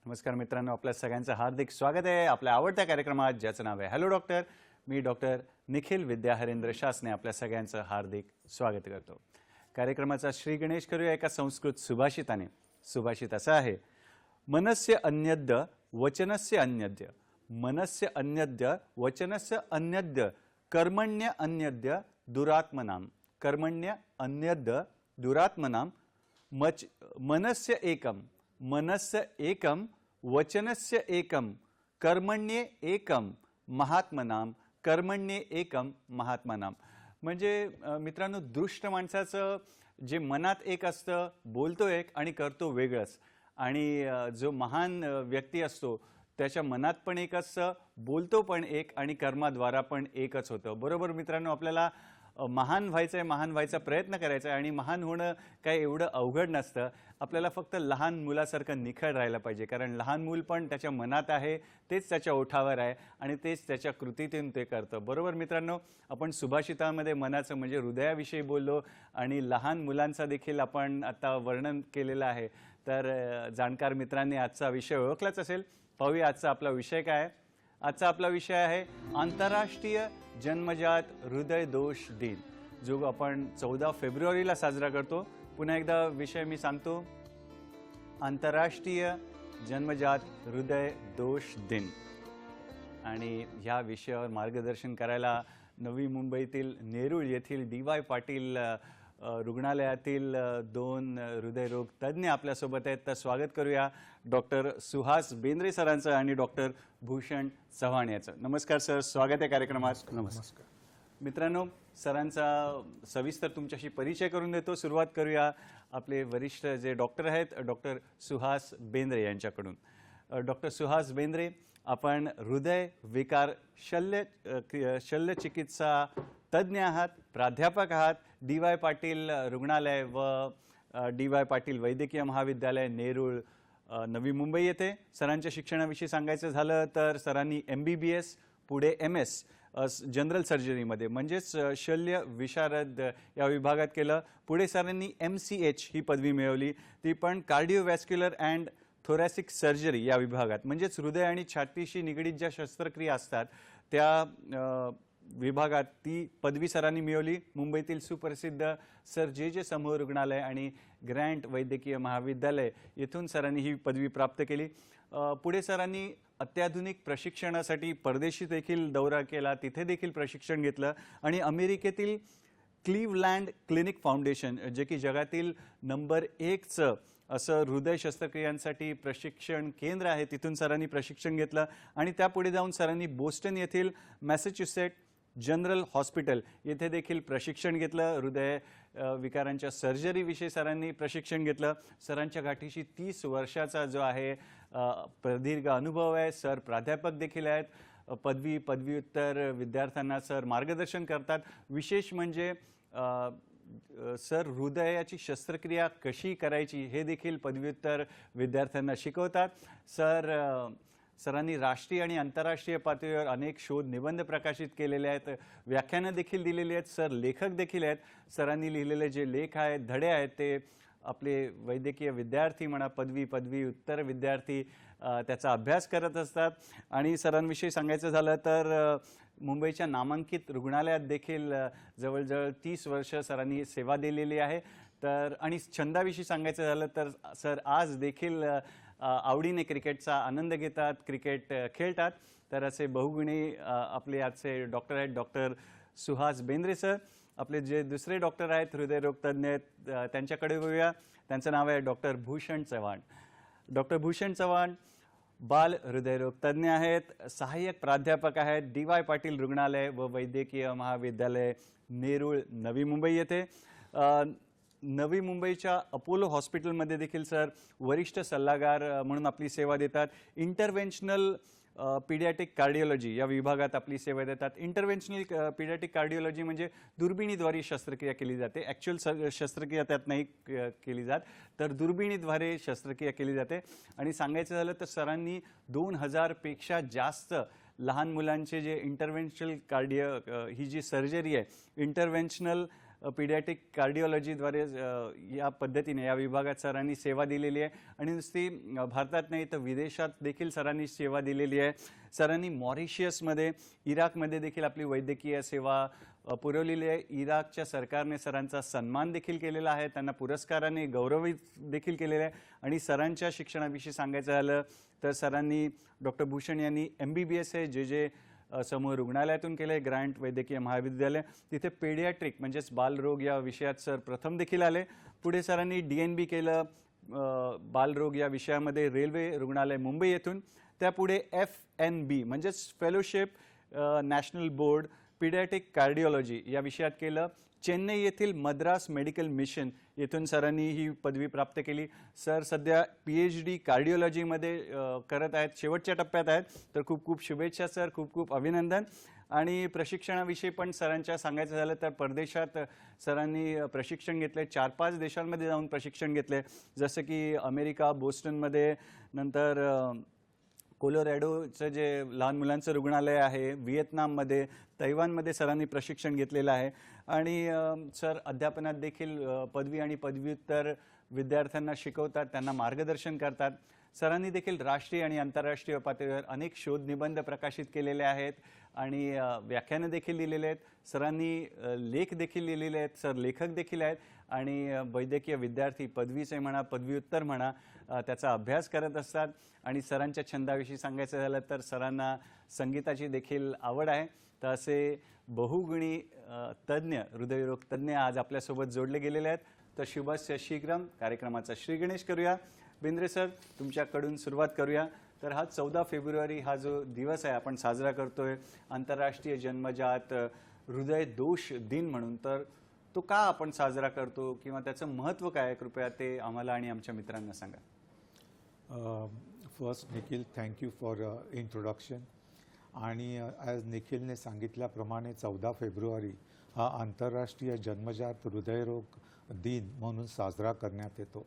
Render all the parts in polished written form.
नमस्कार मित्रांनो, आपल्या सगळ्यांचं हार्दिक स्वागत आहे आपल्या आवडत्या कार्यक्रमात ज्याचं नाव आहे हॅलो डॉक्टर. मी डॉक्टर निखिल विद्याहरेंद्र शासने आपल्या सगळ्यांचं हार्दिक स्वागत करतो. कार्यक्रमाचा श्री गणेश करूया एका संस्कृत सुभाषिताने. सुभाषित असं आहे, मनस्य अन्यद्य वचनस्य अन्यद्य, मनस्य अन्यद्य वचनस्य अन्यद्य, कर्मण्य अन्यद्य दुरात्मनाम, कर्मण्य अन्यद्य दुरात्मनाम, मनस्य एकम, मनस्य एकम वचनस्य एकम, कर्मण्ये एकम महात्मनाम, कर्मण्ये एकम महात्मनाम. म्हणजे मित्रांनो, दृष्ट माणसाचं जे मनात एक असतं, बोलतो एक आणि करतो वेगळंच. आणि जो महान व्यक्ती असतो त्याच्या मनात पण एक असतं, बोलतो पण एक आणि कर्माद्वारा पण एकच होतं. बरोबर मित्रांनो, आपल्याला महान व्हायचं आहे, महान व्हायचा प्रयत्न करायचा आहे आणि महान होणं काय एवढं अवघड नसतं. आपल्याला फक्त लहान मुलासारखं निखळ राहायला पाहिजे, कारण लहान मूल पण त्याच्या मनात आहे, तेच त्याच्या ओठावर आहे आणि तेच त्याच्या कृतीतून ते करतं. बरोबर मित्रांनो, आपण सुभाषितामध्ये मनाचं म्हणजे हृदयाविषयी बोललो आणि लहान मुलांचा देखील आपण आता वर्णन केलेलं आहे. तर जाणकार मित्रांनी आजचा विषय ओळखलाच असेल. पाहूया आजचा आपला विषय काय आहे. आजचा आपला विषय आहे आंतरराष्ट्रीय जन्मजात हृदय दोष दिन, जो आपण 14 फेब्रुवारीला साजरा करतो. पुन्हा एकदा विषय मी सांगतो, आंतरराष्ट्रीय जन्मजात हृदय दोष दिन. आणि ह्या विषयावर मार्गदर्शन करायला नवी मुंबईतील नेरूळ येथील DY पाटील रुग्णालयातील 2 हृदयरोग तज्ज्ञ आपल्यासोबत आहेत. तर स्वागत करूया डॉक्टर सुहास बेंद्रे सरांचं आणि डॉक्टर भूषण चव्हाण याचं. नमस्कार सर, स्वागत आहे कार्यक्रमात. नमस्कार मित्रांनो, सरांचा सविस्तर तुमच्याशी परिचय करून देतो. सुरुवात करूया आपले वरिष्ठ जे डॉक्टर आहेत, डॉक्टर सुहास बेंद्रे यांच्याकडून. डॉक्टर सुहास बेंद्रे, आपण हृदय विकार शल्यचिकित्सा तज्ज्ञ आहात, प्राध्यापक आहात, DY पाटील रुग्णालय व DY पाटील वैद्यकीय महाविद्यालय नेरूळ नवी मुंबई येथे. सरांच्या शिक्षणाविषयी सांगायचं झालं तर सरांनी MBBS, पुढे MS जनरल सर्जरीमध्ये म्हणजेच शल्य विशारद या विभागात केलं. पुढे सरांनी MCH ही पदवी मिळवली, ती पण कार्डिओवॅस्क्युलर अँड थोरॅसिक सर्जरी या विभागात, म्हणजेच हृदय आणि छातीशी निगडीत ज्या शस्त्रक्रिया असतात त्या विभागात ती पदवी सरांनी मिळवली. मुंबईतील सुप्रसिद्ध सर जे समूह रुग्णालय आणि ग्रँट वैद्यकीय महाविद्यालय येथून सरांनी ही पदवी प्राप्त केली. पुढे सरांनी अत्याधुनिक प्रशिक्षणासाठी परदेशी देखील दौरा केला, तिथे देखील प्रशिक्षण घेतलं आणि अमेरिकेतील क्लीव्हलँड क्लिनिक फाउंडेशन, जे की जगातील नंबर 1चं असं हृदय शस्त्रक्रियांसाठी प्रशिक्षण केंद्र आहे, तिथून सरांनी प्रशिक्षण घेतलं. आणि त्यापुढे जाऊन सरांनी बोस्टन येथील मॅसेच्युसेट्स जनरल हॉस्पिटल येथे देखील प्रशिक्षण घेतलं. हृदय विकारांच्या सर्जरीविषयी सरांनी प्रशिक्षण घेतलं. सरांच्या गाठीशी 30 वर्षाचा जो आहे प्रदीर्घ अनुभव आहे. सर प्राध्यापक देखील आहेत. पदव्युत्तर विद्यार्थ्यांना सर मार्गदर्शन करतात. विशेष म्हणजे सर हृदयाची शस्त्रक्रिया कशी करायची हे देखील पदव्युत्तर विद्यार्थ्यांना शिकवतात. सरांनी राष्ट्रीय आणि आंतरराष्ट्रीय पातळीवर अनेक शोध निबंध प्रकाशित केलेले आहेत, व्याख्यानं देखील दिलेली आहेत. सर लेखक देखील आहेत. सरांनी लिहिलेले जे लेख आहेत, धडे आहेत, ते आपले वैद्यकीय विद्यार्थी म्हणा, पदव्युत्तर विद्यार्थी त्याचा अभ्यास करत असतात. आणि सरांविषयी सांगायचं झालं तर मुंबईच्या नामांकित रुग्णालयात देखील जवळजवळ 30 वर्ष सरांनी सेवा दिलेली आहे. तर आणि छंदाविषयी सांगायचं झालं तर सर आज देखील आवडीने क्रिकेटचा आनंद घेतात, क्रिकेट खेळतात. तर असे बहुगुणी आपले आजचे डॉक्टर आहेत डॉक्टर सुहास बेंद्रे सर. आपले जे दुसरे डॉक्टर आहेत हृदयरोग तज्ज्ञ, त्यांच्याकडे वळूया. त्यांचं नाव आहे डॉक्टर भूषण चव्हाण. डॉक्टर भूषण चव्हाण बाल हृदयरोग तज्ज्ञ आहेत, सहाय्यक प्राध्यापक आहेत, DY पाटील रुग्णालय व वैद्यकीय महाविद्यालय नेरूळ नवी मुंबई येथे. नवी मुंबईच्या अपोलो हॉस्पिटलमध्ये देखील सर वरिष्ठ सल्लागार म्हणून आपली सेवा देतात. इंटरव्हेन्शनल पीडियाटिक कार्डिओलॉजी या विभागात आपली सेवा देतात. इंटरव्हेन्शनल पीडियाटिक कार्डिओलॉजी म्हणजे दुर्बिणीद्वारे शस्त्रक्रिया केली जाते. ॲक्च्युअल शस्त्रक्रिया त्यात नाही केली जात, तर दुर्बिणीद्वारे शस्त्रक्रिया केली जाते. आणि सांगायचं झालं तर सरांनी 2000 पेक्षा जास्त लहान मुलांचे जे इंटरव्हेन्शनल ही जी सर्जरी आहे, इंटरव्हेन्शनल पीडियाट्रिक कार्डिओलॉजीद्वारे या पद्धतीने या विभागात सरांनी सेवा दिलेली आहे आणि नुसती भारतात नाही तर विदेशात देखील सरांनी सेवा दिलेली आहे. सरांनी मॉरिशियसमध्ये, इराकमध्ये देखील आपली वैद्यकीय सेवा पुरवलेली आहे. इराकच्या सरकारने सरांचा सन्मान देखील केलेला आहे, त्यांना पुरस्काराने गौरवित देखील केलेलं आहे. आणि सरांच्या शिक्षणाविषयी सांगायचं झालं तर सरांनी डॉक्टर भूषण यांनी MBBS आहे जे समूह रुग्णालयातून केलं आहे, ग्रँट वैद्यकीय महाविद्यालय, तिथे पेडियाट्रिक म्हणजेच बालरोग या विषयात सर प्रथम देखील आले. पुढे सरांनी DNB केलं बालरोग या विषयामध्ये रेल्वे रुग्णालय मुंबई येथून. त्यापुढे FNB म्हणजेच fellowship national board paediatric cardiology या विषयात केलं. चेन्नई येथील मद्रास मेडिकल मिशन येथून सरांनी ही पदवी प्राप्त केली. सर सध्या PhD कार्डिओलॉजीमध्ये करत आहेत, शेवटच्या टप्प्यात आहेत. तर खूप खूप शुभेच्छा सर, खूप खूप अभिनंदन. आणि प्रशिक्षणाविषयी पण सरांच्या सांगायचं झालं तर परदेशात सरांनी प्रशिक्षण घेतले, 4-5 देशांमध्ये जाऊन प्रशिक्षण घेतले, जसं की अमेरिका बोस्टनमध्ये, नंतर कोलोरॅडोचं जे लहान मुलांचं रुग्णालय आहे, व्हिएतनाममध्ये, तैवानमध्ये सरांनी प्रशिक्षण घेतलेलं आहे. आणि सर अध्यापनात देखील पदवी आणि पदव्युत्तर विद्यार्थ्यांना शिकवतात, त्यांना मार्गदर्शन करतात. सरांनी देखील राष्ट्रीय आणि आंतरराष्ट्रीय पातळीवर अनेक शोध निबंध प्रकाशित केलेले आहेत आणि व्याख्यानं देखील लिहिलेले आहेत. सरांनी लेख देखील लिहिलेले आहेत, सर लेखक देखील आहेत. आणि वैद्यकीय विद्यार्थी पदवीचे म्हणा पदव्युत्तर म्हणा त्याचा अभ्यास करत असतात. आणि सरांच्या छंदाविषयी सांगायचं झालं तर सरांना संगीताची देखील आवड आहे. तर असे बहुगुणी तज्ज्ञ, हृदयरोग तज्ज्ञ आज आपल्यासोबत जोडले गेलेले आहेत. तर शुभस्य शीघ्रम कार्यक्रमाचा श्रीगणेश करूया. बेंद्रे सर, तुमच्याकडून सुरुवात करूया. तर हा 14 फेब्रुवारी हा जो दिवस आहे आपण साजरा करतोय आंतरराष्ट्रीय जन्मजात हृदय दोष दिन म्हणून, तर तो का आपण साजरा करतो किंवा त्याचं महत्त्व काय आहे, कृपया ते आम्हाला आणि आमच्या मित्रांना सांगा. First Nikhil, thank you for introduction. आणि ॲज निखिलने सांगितल्याप्रमाणे 14 फेब्रुवारी हा आंतरराष्ट्रीय जन्मजात हृदयरोग दिन म्हणून साजरा करण्यात येतो.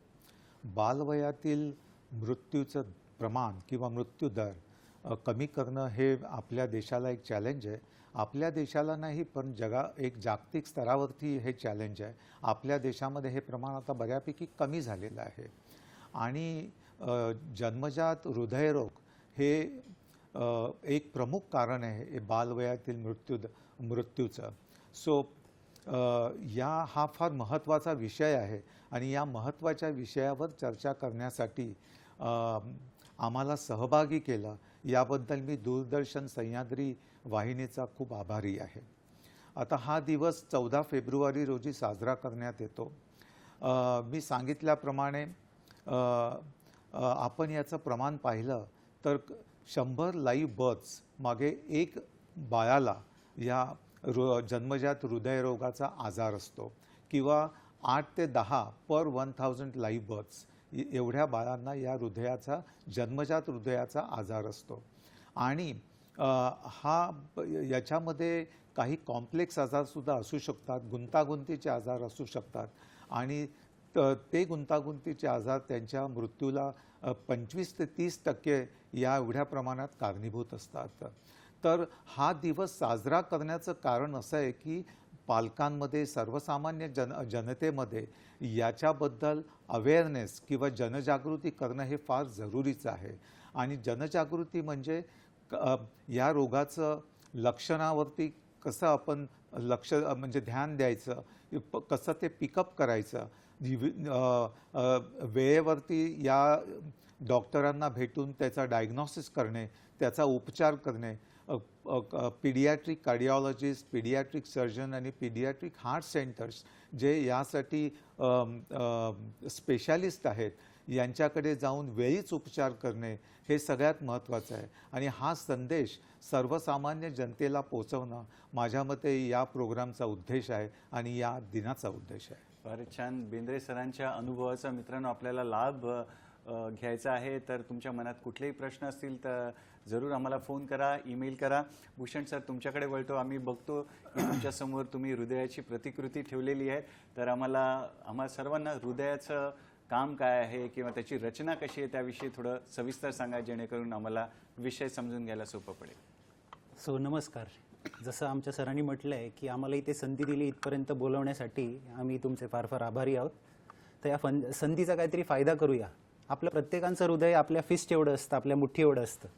बालवयातील मृत्यूचं प्रमाण किंवा मृत्यूदर कमी करणं हे आपल्या देशाला एक चॅलेंज आहे. आपल्या देशाला नाही पण एक जागतिक स्तरावरती हे चॅलेंज आहे. आपल्या देशामध्ये हे प्रमाण आता बऱ्यापैकी कमी झालेलं आहे. आणि जन्मजात हृदयरोग हे एक प्रमुख कारण आहे बालवयातील मृत्यूचं. सो हा फार महत्त्वाचा विषय आहे आणि या महत्त्वाच्या विषयावर चर्चा करण्यासाठी आम्हाला सहभागी केलं याबद्दल मी दूरदर्शन सह्याद्री वाहिनीचा खूप आभारी आहे. आता हा दिवस 14 फेब्रुवारी रोजी साजरा करण्यात येतो. मी सांगितल्याप्रमाणे आपण याचं प्रमाण पाहिलं तर 100 लाईव्ह बर्थ्स मागे एक बाळाला या जन्मजात हृदयरोगाचा आजार असतो किंवा 8 ते 10 पर 1000 लाईव्ह बर्थ्स एवढ्या बाळांना या जन्मजात हृदयाचा आजार असतो. आणि याच्यामध्ये काही कॉम्प्लेक्स आजारसुद्धा असू शकतात, गुंतागुंतीचे आजार असू शकतात. आणि ते गुंतागुंतीचे आजार त्यांच्या मृत्यूला 25 ते 30% या एवढ्या प्रमाणात कारणीभूत असतात. तर हा दिवस साजरा करण्याचं कारण असं आहे की पालकांमध्ये, सर्वसामान्य जनतेमध्ये याच्याबद्दल अवेअरनेस किंवा जनजागृती करणं हे फार जरुरीचं आहे. आणि जनजागृती म्हणजे या रोगाचं लक्षणावरती कसं आपण म्हणजे ध्यान द्यायचं, कसं ते पिकअप करायचं, वेळेवरती या डॉक्टरांना भेटून त्याचा डायग्नॉसिस करणे, त्याचा उपचार करणे. पीडियाट्रिक कार्डिओलॉजिस्ट, पीडियाट्रिक सर्जन आणि पीडियाट्रिक हार्ट सेंटर्स जे यासाठी स्पेशालिस्ट आहेत यांच्याकडे जाऊन वेळीच उपचार करणे हे सगळ्यात महत्त्वाचं आहे. आणि हा संदेश सर्वसामान्य जनतेला पोचवणं माझ्या मते या प्रोग्रामचा उद्देश आहे आणि या दिनाचा उद्देश आहे. फारच छान. बेंद्रे सरांच्या अनुभवाचा मित्रांनो आपल्याला लाभ घ्यायचा आहे. तर तुमच्या मनात कुठलेही प्रश्न असतील तर जरूर आम्हाला फोन करा, ईमेल करा. भूषण सर, तुमच्याकडे वळतो. आम्ही बघतो की तुमच्यासमोर तुम्ही हृदयाची प्रतिकृती ठेवलेली आहे. तर आम्हा सर्वांना हृदयाचं काम काय आहे किंवा त्याची रचना कशी आहे त्याविषयी थोडं सविस्तर सांगा, जेणेकरून आम्हाला विषय समजून घ्यायला सोपं पडेल. नमस्कार. जसं आमच्या सरांनी म्हटलं आहे की आम्हाला इथे संधी दिली इथपर्यंत बोलवण्यासाठी आम्ही तुमचे फार फार आभारी आहोत. तर या संधीचा काहीतरी फायदा करूया. आपलं प्रत्येकाचं हृदय आपल्या फिस्ट एवढं असतं, आपल्या मुठी एवढं असतं.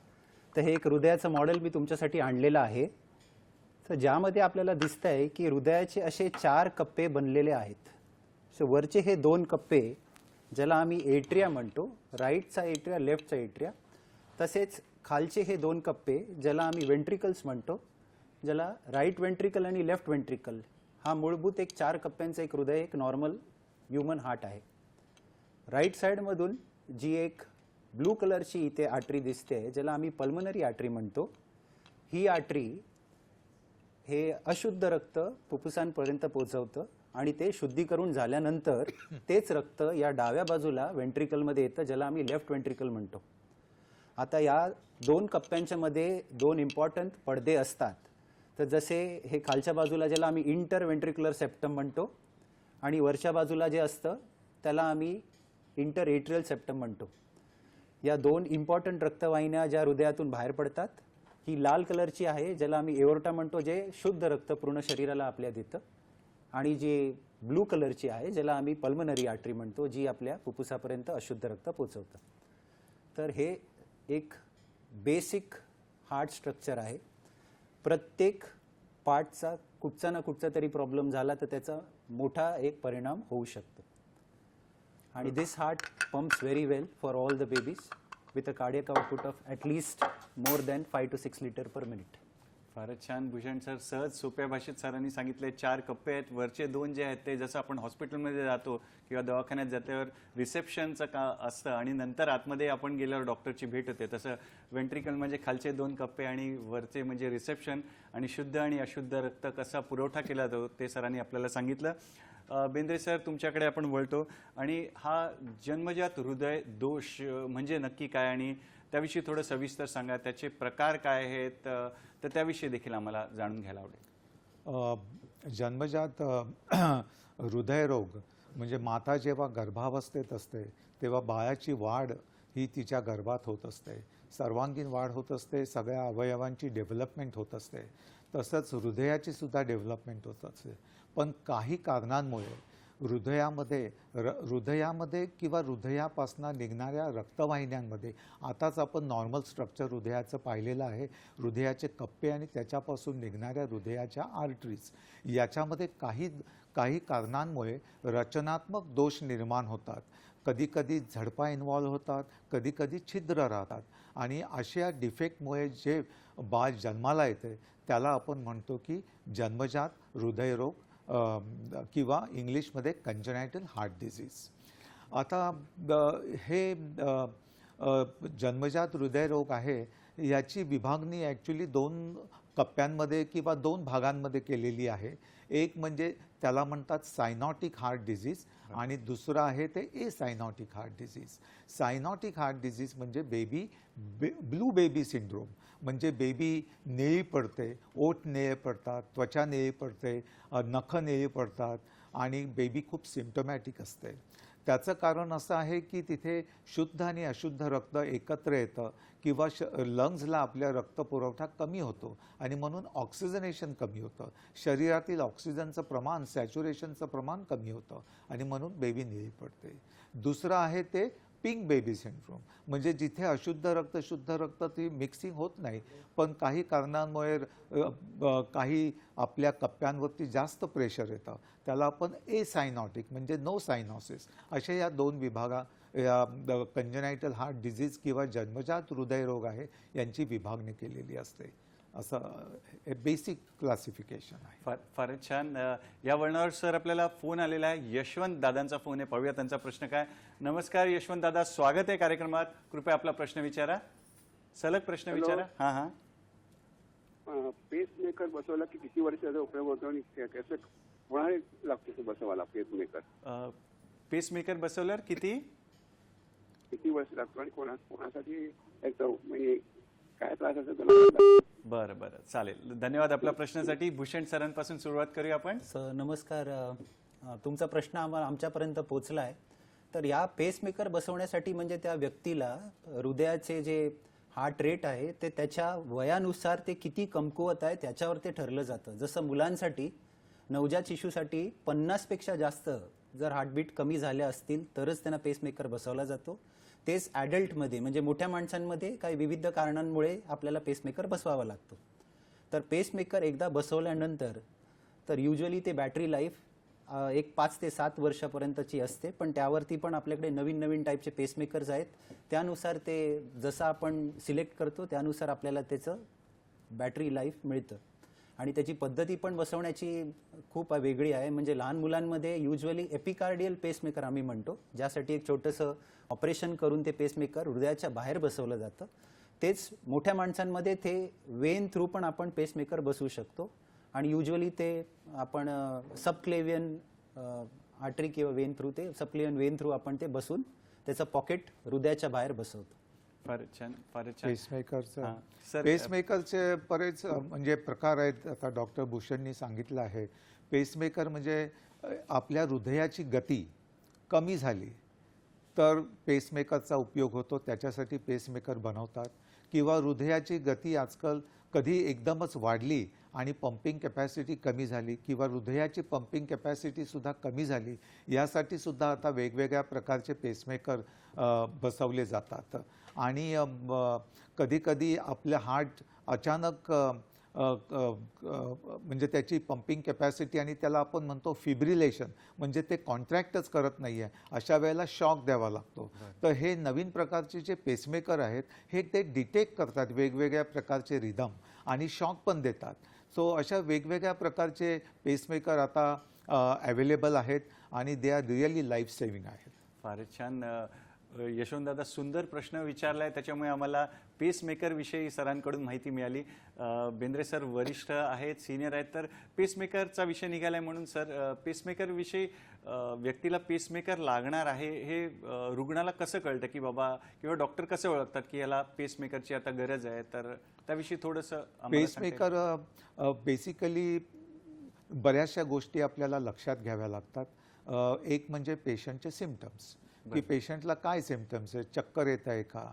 तर हे एक हृदयाचं मॉडेल मी तुमच्यासाठी आणलेलं आहे. तर ज्यामध्ये आपल्याला दिसतं आहे की हृदयाचे असे 4 कप्पे बनलेले आहेत. सो वरचे हे 2 कप्पे ज्याला आम्ही एट्रिया म्हणतो, राईटचा एट्रिया, लेफ्टचा एट्रिया. तसेच खालचे हे 2 कप्पे ज्याला आम्ही वेंट्रिकल्स म्हणतो, ज्याला राईट वेंट्रिकल आणि लेफ्ट वेंट्रिकल. हा मूलभूत एक 4 कप्प्यांचं एक हृदय, एक नॉर्मल ह्युमन हार्ट आहे. राईट साईडमधून जी एक ब्लू कलरची इथे आर्टरी दिसते ज्याला आम्ही पल्मनरी आर्टरी म्हणतो, ही आर्टरी हे अशुद्ध रक्त फुफ्फुसांपर्यंत पोहोचवतं आणि ते शुद्धीकरण झाल्यानंतर तेच रक्त या डाव्या बाजूला वेंट्रिकलमध्ये येतं ज्याला आम्ही लेफ्ट वेंट्रिकल म्हणतो. आता या 2 कप्प्यांच्या मध्ये 2 इम्पॉर्टंट पडदे असतात. तर जसे हे खालच्या बाजूला ज्याला आम्ही इंटर वेंट्रिक्युलर सेप्टम म्हणतो आणि वरच्या बाजूला जे असतं त्याला आम्ही इंटर एट्रियल सेप्टम म्हणतो. या 2 इम्पॉर्टंट रक्तवाहिन्या ज्या हृदयातून बाहेर पडतात, ही लाल कलरची आहे ज्याला आम्ही एओर्टा म्हणतो, जे शुद्ध रक्त पूर्ण शरीराला आपल्या देतं. आणि जी ब्लू कलरची आहे ज्याला आम्ही पल्मनरी आर्टरी म्हणतो, जी आपल्या फुफ्फुसापर्यंत अशुद्ध रक्त पोचवतं. तर हे एक बेसिक हार्ट स्ट्रक्चर आहे. प्रत्येक पार्टचा कुठचा ना कुठचा तरी प्रॉब्लेम झाला तर त्याचा मोठा एक परिणाम होऊ शकतो. आणि this heart pumps very well for all the babies with a cardiac output of at least more than 5 to 6 litre per minute. फारच छान भूषण सर, सहज सोप्या भाषेत सरांनी सांगितले. 4 कप्पे आहेत. वरचे 2 जे आहेत ते जसं आपण हॉस्पिटलमध्ये जातो किंवा दवाखान्यात जाल्यावर रिसेप्शनचं का असतं आणि नंतर आतमध्ये आपण गेल्यावर डॉक्टरची भेट होते, तसं वेंट्रिकल म्हणजे खालचे 2 कप्पे आणि वरचे म्हणजे रिसेप्शन. आणि शुद्ध आणि अशुद्ध रक्त कसा पुरवठा केला जातो ते सरांनी आपल्याला सांगितलं. बेंद्रे सर, तुमच्याकडे आपण वळतो आणि हा जन्मजात हृदय दोष म्हणजे नक्की काय आणि त्याविषयी थोडं सविस्तर सांगा. त्याचे प्रकार काय आहेत तर त्याविषयी देखील आम्हाला जाणून घ्यायला आवडेल. जन्मजात हृदयरोग म्हणजे माता जेव्हा गर्भावस्थेत असते तेव्हा बाळाची वाढ ही तिच्या गर्भात होत असते, सर्वांगीण वाढ होत असते, सगळ्या अवयवांची डेव्हलपमेंट होत असते, तसंच हृदयाची सुद्धा डेव्हलपमेंट होत असते. पण काही कारणांमुळे हृदयामध्ये किंवा हृदयापासून निघणाऱ्या रक्तवाहिन्यांमध्ये, आताच आपण नॉर्मल स्ट्रक्चर हृदयाचं पाहिलेलं आहे, हृदयाचे कप्पे आणि त्याच्यापासून निघणाऱ्या हृदयाच्या आर्टरीज, याच्यामध्ये काही कारणांमुळे रचनात्मक दोष निर्माण होतात. कधीकधी झडपा इन्व्हॉल्व होतात, कधीकधी छिद्र राहतात. आणि अशा डिफेक्टमुळे जे बाळ जन्माला येते त्याला आपण म्हणतो की जन्मजात हृदयरोग किंवा इंग्लिशमध्ये कंजनायटल हार्ट डिझीज. आता हे जन्मजात हृदयरोग आहे, याची विभागणी ॲक्च्युली 2 कप्प्यांमध्ये किंवा 2 भागांमध्ये केलेली आहे. एक म्हणजे त्याला म्हणतात सायनॉटिक हार्ट डिझीज आणि दुसरं आहे ते एसायनॉटिक हार्ट डिझीज. सायनॉटिक हार्ट डिझीज म्हणजे ब्लू बेबी सिंड्रोम, म्हणजे बेबी निळी पडते, ओठ निळे पडतात, त्वचा निळी पडते, नखं निळी पडतात आणि बेबी खूप सिम्प्टोमॅटिक असते. त्याचं कारण असं आहे की तिथे शुद्ध आणि अशुद्ध रक्त एकत्र येतं किंवा लंग्सला आपल्या रक्तपुरवठा कमी होतो आणि म्हणून ऑक्सिजनेशन कमी होतं, शरीरातील ऑक्सिजनचं प्रमाण, सॅच्युरेशनचं प्रमाण कमी होतं आणि म्हणून बेबी निळी पडते. दुसरं आहे ते पिंक बेबी सिंड्रोम, म्हणजे जिथे अशुद्ध रक्त शुद्ध रक्त ती मिक्सिंग होत नाही, पण काही कारणांमुळे काही आपल्या कप्प्यांवरती जास्त प्रेशर येतं, त्याला आपण एसायनॉटिक म्हणजे नो सायनॉसिस, अशा या 2 विभागा या कंजनायटल हार्ट डिझीज किंवा जन्मजात हृदयरोग आहे यांची विभागणी केलेली असते. असं बेसिक क्लासिफिकेशन आहे. फारच छान. या वळणावर सर आपल्याला फोन आलेला आहे. यशवंत दादांचा फोन आहे, पाहूया त्यांचा प्रश्न काय. नमस्कार यशवंत दादा, स्वागत आहे कार्यक्रमात. कृपया आपला प्रश्न विचारा, सलग प्रश्न विचारा. हां. पेस मेकर बसवला की किती वर्षाचा उपयोग होतो आणि कसं कोणाला लागतो तो बसवायला पेस मेकर? पेस मेकर बसवल्यावर किती वर्ष लागतो आणि कोणासाठी म्हणजे काय त्रास असेल? बरं, चालेल. धन्यवाद आपल्या प्रश्नासाठी. भूषण सरांपासून सुरुवात करूया आपण. नमस्कार. तुमचा प्रश्न आमच्यापर्यंत पोहोचला आहे. तर या पेसमेकर बसवण्यासाठी म्हणजे त्या व्यक्तीला हृदयाचे जे हार्ट रेट आहे ते त्याच्या वयानुसार ते किती कमकुवत आहे त्याच्यावर ते ठरलं जातं. जसं मुलांसाठी, नवजात शिशूसाठी 50पेक्षा जास्त जर हार्टबीट कमी झाल्या असतील तरच त्यांना पेसमेकर बसवला जातो. तेच ॲडल्टमध्ये म्हणजे मोठ्या माणसांमध्ये काही विविध कारणांमुळे आपल्याला पेसमेकर बसवावा लागतो. तर पेसमेकर एकदा बसवल्यानंतर तर युजली ते बॅटरी लाईफ एक 5 ते 7 वर्षापर्यंतची असते, पण त्यावरती पण आपल्याकडे नवीन नवीन टाईपचे पेसमेकर्स आहेत. त्यानुसार ते जसं आपण सिलेक्ट करतो त्यानुसार आपल्याला त्याचं बॅटरी लाईफ मिळतं. आणि त्याची पद्धती पण बसवण्याची खूप वेगळी आहे. म्हणजे लहान मुलांमध्ये युजली एपिकार्डियल पेसमेकर आम्ही म्हणतो, ज्यासाठी एक छोटंसं ऑपरेशन करून ते पेसमेकर हृदयाच्या बाहेर बसवलं जातं. तेच मोठ्या माणसांमध्ये ते वेन थ्रू पण आपण पेसमेकर बसवू शकतो. आणि युजली ते आपण सबक्लेवियन आर्टरी किंवा वेन थ्रू ते सबक्लेवियन वेन थ्रू आपण ते बसून त्याचं पॉकेट हृदयाच्या बाहेर बसवतो. फारच छान, फारच छान. पेसमेकरचं सर, पेसमेकरचे बरेच म्हणजे प्रकार आहेत. आता डॉक्टर भूषणनी सांगितलं आहे, पेसमेकर म्हणजे आपल्या हृदयाची गती कमी झाली तर पेसमेकरचा उपयोग होतो, त्याच्यासाठी पेसमेकर बनवतात. किंवा हृदयाची गती आजकाल कधी एकदमच वाढली आणि पंपिंग कॅपॅसिटी कमी झाली किंवा हृदयाची पंपिंग कॅपॅसिटीसुद्धा कमी झाली, यासाठी सुद्धा आता वेगवेगळ्या प्रकारचे पेसमेकर बसवले जातात. आणि कधीकधी आपलं हार्ट अचानक म्हणजे त्याची पंपिंग कॅपॅसिटी आणि त्याला आपण म्हणतो फिब्रिलेशन, म्हणजे ते कॉन्ट्रॅक्टच करत नाही आहे, अशा वेळेला शॉक द्यावा लागतो. तर हे नवीन प्रकारचे जे पेसमेकर आहेत हे ते डिटेक्ट करतात वेगवेगळ्या प्रकारचे रिदम आणि शॉक पण देतात. सो अशा वेगवेगळ्या प्रकारचे पेसमेकर आता अवेलेबल आहेत आणि they are really life saving आहेत. फारच छान. यशवंतदादा, सुंदर प्रश्न विचारला आहे, त्याच्यामुळे आम्हाला पेसमेकरविषयी सरांकडून माहिती मिळाली. बेंद्रे सर वरिष्ठ आहेत, सिनियर आहेत, तर पेसमेकरचा विषय निघाला आहे म्हणून सर, पेसमेकरविषयी व्यक्तीला पेसमेकर लागणार आहे हे रुग्णाला कसं कळतं की बाबा, किंवा डॉक्टर कसं ओळखतात की याला पेसमेकरची आता गरज आहे, तर त्याविषयी थोडंसं आम्हाला सांगता येईल? पेसमेकर बेसिकली बऱ्याचशा गोष्टी आपल्याला लक्षात घ्याव्या लागतात. एक म्हणजे पेशंटचे सिम्पटम्स, की पेशंटला काय सिम्पटम्स आहेत, चक्कर येत आहे का,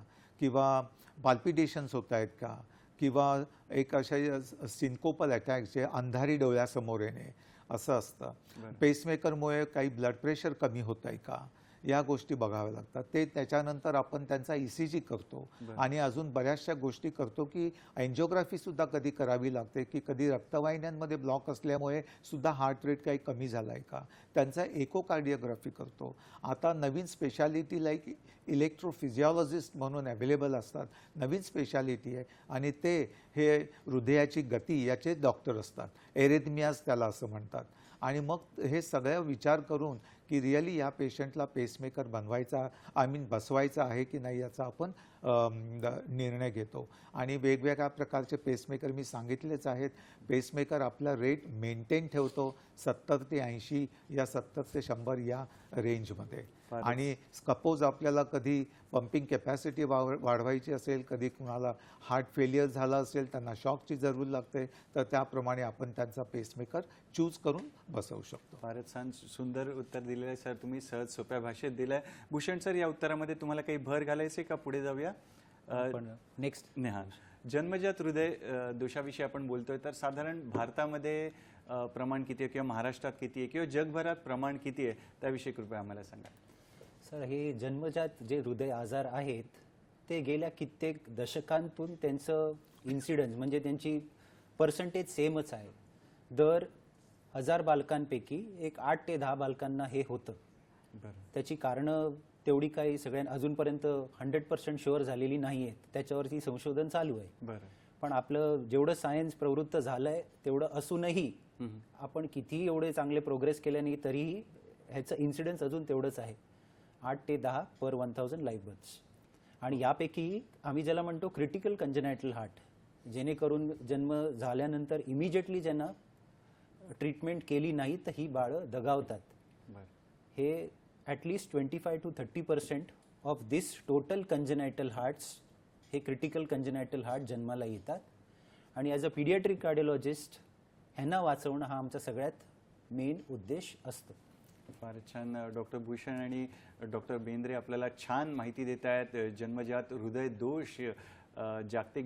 किंवा पाल्पिटेशन्स होत आहेत का, किंवा एक अशा सिन्कोपल अटॅक्स जे अंधारी डोळ्यासमोर येणे असं असतं. पेसमेकरमुळे काही ब्लड प्रेशर कमी होत आहे का, या गोष्टी बघाव्या लागतात. ते त्याच्यानंतर आपण त्यांचा ECG करतो आणि अजून बऱ्याचशा गोष्टी करतो, की अँजिओग्राफीसुद्धा कधी करावी लागते, की कधी रक्तवाहिन्यांमध्ये ब्लॉक असल्यामुळे सुद्धा हार्ट रेट काही कमी झाला आहे का, त्यांचा एकोकार्डिओग्राफी करतो. आता नवीन स्पेशालिटी लाईक इलेक्ट्रोफिजिओलॉजिस्ट म्हणून अवेलेबल असतात, नवीन स्पेशालिटी आहे आणि ते हे हृदयाची गती याचे डॉक्टर असतात, एरेथमियाज त्याला असं म्हणतात. आणि मग हे सगळं विचार करून की रिअली या पेशंटला पेसमेकर बसवायचा आहे की नाही याचा आपण निर्णय घेतो. आणि वेगवेगळ्या प्रकारचे पेसमेकर मी सांगितलेच आहेत. पेसमेकर आपला रेट मेंटेन ठेवतो 70 ते 80 या 70 ते 100 या रेंजमध्ये. आणि सपोज आपल्याला कधी पंपिंग कॅपॅसिटी वाढवायची असेल, कधी कुणाला हार्ट फेलियर झाला असेल, त्यांना शॉकची जरूर लागते, तर त्याप्रमाणे आपण त्यांचा पेसमेकर चूज करून बसवू शकतो. फारच छान, सुंदर उत्तर दिलेलं आहे सर, तुम्ही सहज सोप्या भाषेत दिलं आहे. भूषण सर, या उत्तरामध्ये तुम्हाला काही भर घालायचे का पुढे जाऊया? पण नेक्स्ट जन्मजात हृदय दोषाविषयी आपण बोलतोय, तर साधारण भारतामध्ये प्रमाण किती आहे, किंवा महाराष्ट्रात किती आहे, किंवा जगभरात प्रमाण किती आहे, त्याविषयी कृपया आम्हाला सांगा. सर, हे जन्मजात जे हृदय आजार आहेत ते गेल्या कित्येक दशकांतून त्यांचं इन्सिडन्स म्हणजे त्यांची पर्सेंटेज सेमच आहे. दर 1000 बालकांपैकी एक 8 ते 10 बालकांना हे होतं. त्याची कारणं तेवढी काही सगळ्यांना अजूनपर्यंत 100% शुअर झालेली नाही आहेत, त्याच्यावरती संशोधन चालू आहे. पण आपलं जेवढं सायन्स प्रवृत्त झालं आहे तेवढं असूनही आपण कितीही एवढे चांगले प्रोग्रेस केल्याने तरीही ह्याचं इन्सिडन्स अजून तेवढंच आहे, 8 ते 10 पर 1000 लाईफ बर्थ्स. आणि यापैकी आम्ही ज्याला म्हणतो क्रिटिकल कंजेनायटल हार्ट, जेणेकरून जन्म झाल्यानंतर इमिजिएटली ज्यांना ट्रीटमेंट केली नाही तर ही बाळं दगावतात. हे at least 25 to 30% of this total congenital hearts हे क्रिटिकल कंजेनायटल हार्ट जन्माला येतात. आणि ॲज अ पीडियाट्रिक कार्डिओलॉजिस्ट ह्यांना वाचवणं हा आमचा सगळ्यात मेन उद्देश असतो. फारच छान. डॉक्टर भूषण आणि डॉक्टर बेंद्रे आपल्याला छान माहिती देत आहेत. जन्मजात हृदय दोष जागतिक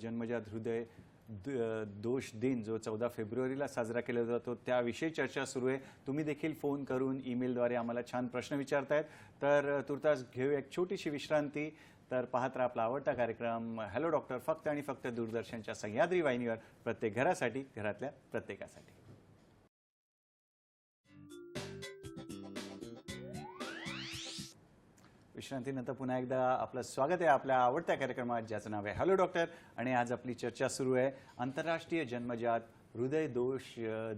जन्मजात हृदय दोष दिन जो 14 फेब्रुवारीला साजरा केला जातो त्याविषयी चर्चा सुरू आहे. तुम्ही देखील फोन करून ईमेलद्वारे आम्हाला छान प्रश्न विचारतायत. तर तुर्तास घेऊ एक छोटीशी विश्रांती. तर पाहत राहा आपला आवडता कार्यक्रम हॅलो डॉक्टर, फक्त आणि फक्त दूरदर्शनच्या सह्याद्री वाहिनीवर, प्रत्येक घरासाठी, घरातल्या प्रत्येकासाठी. विश्रांतीनंतर पुन्हा एकदा आपलं स्वागत आहे आपल्या आवडत्या कार्यक्रमात ज्याचं नाव आहे हॅलो डॉक्टर. आणि आज आपली चर्चा सुरू आहे आंतरराष्ट्रीय जन्मजात हृदय दोष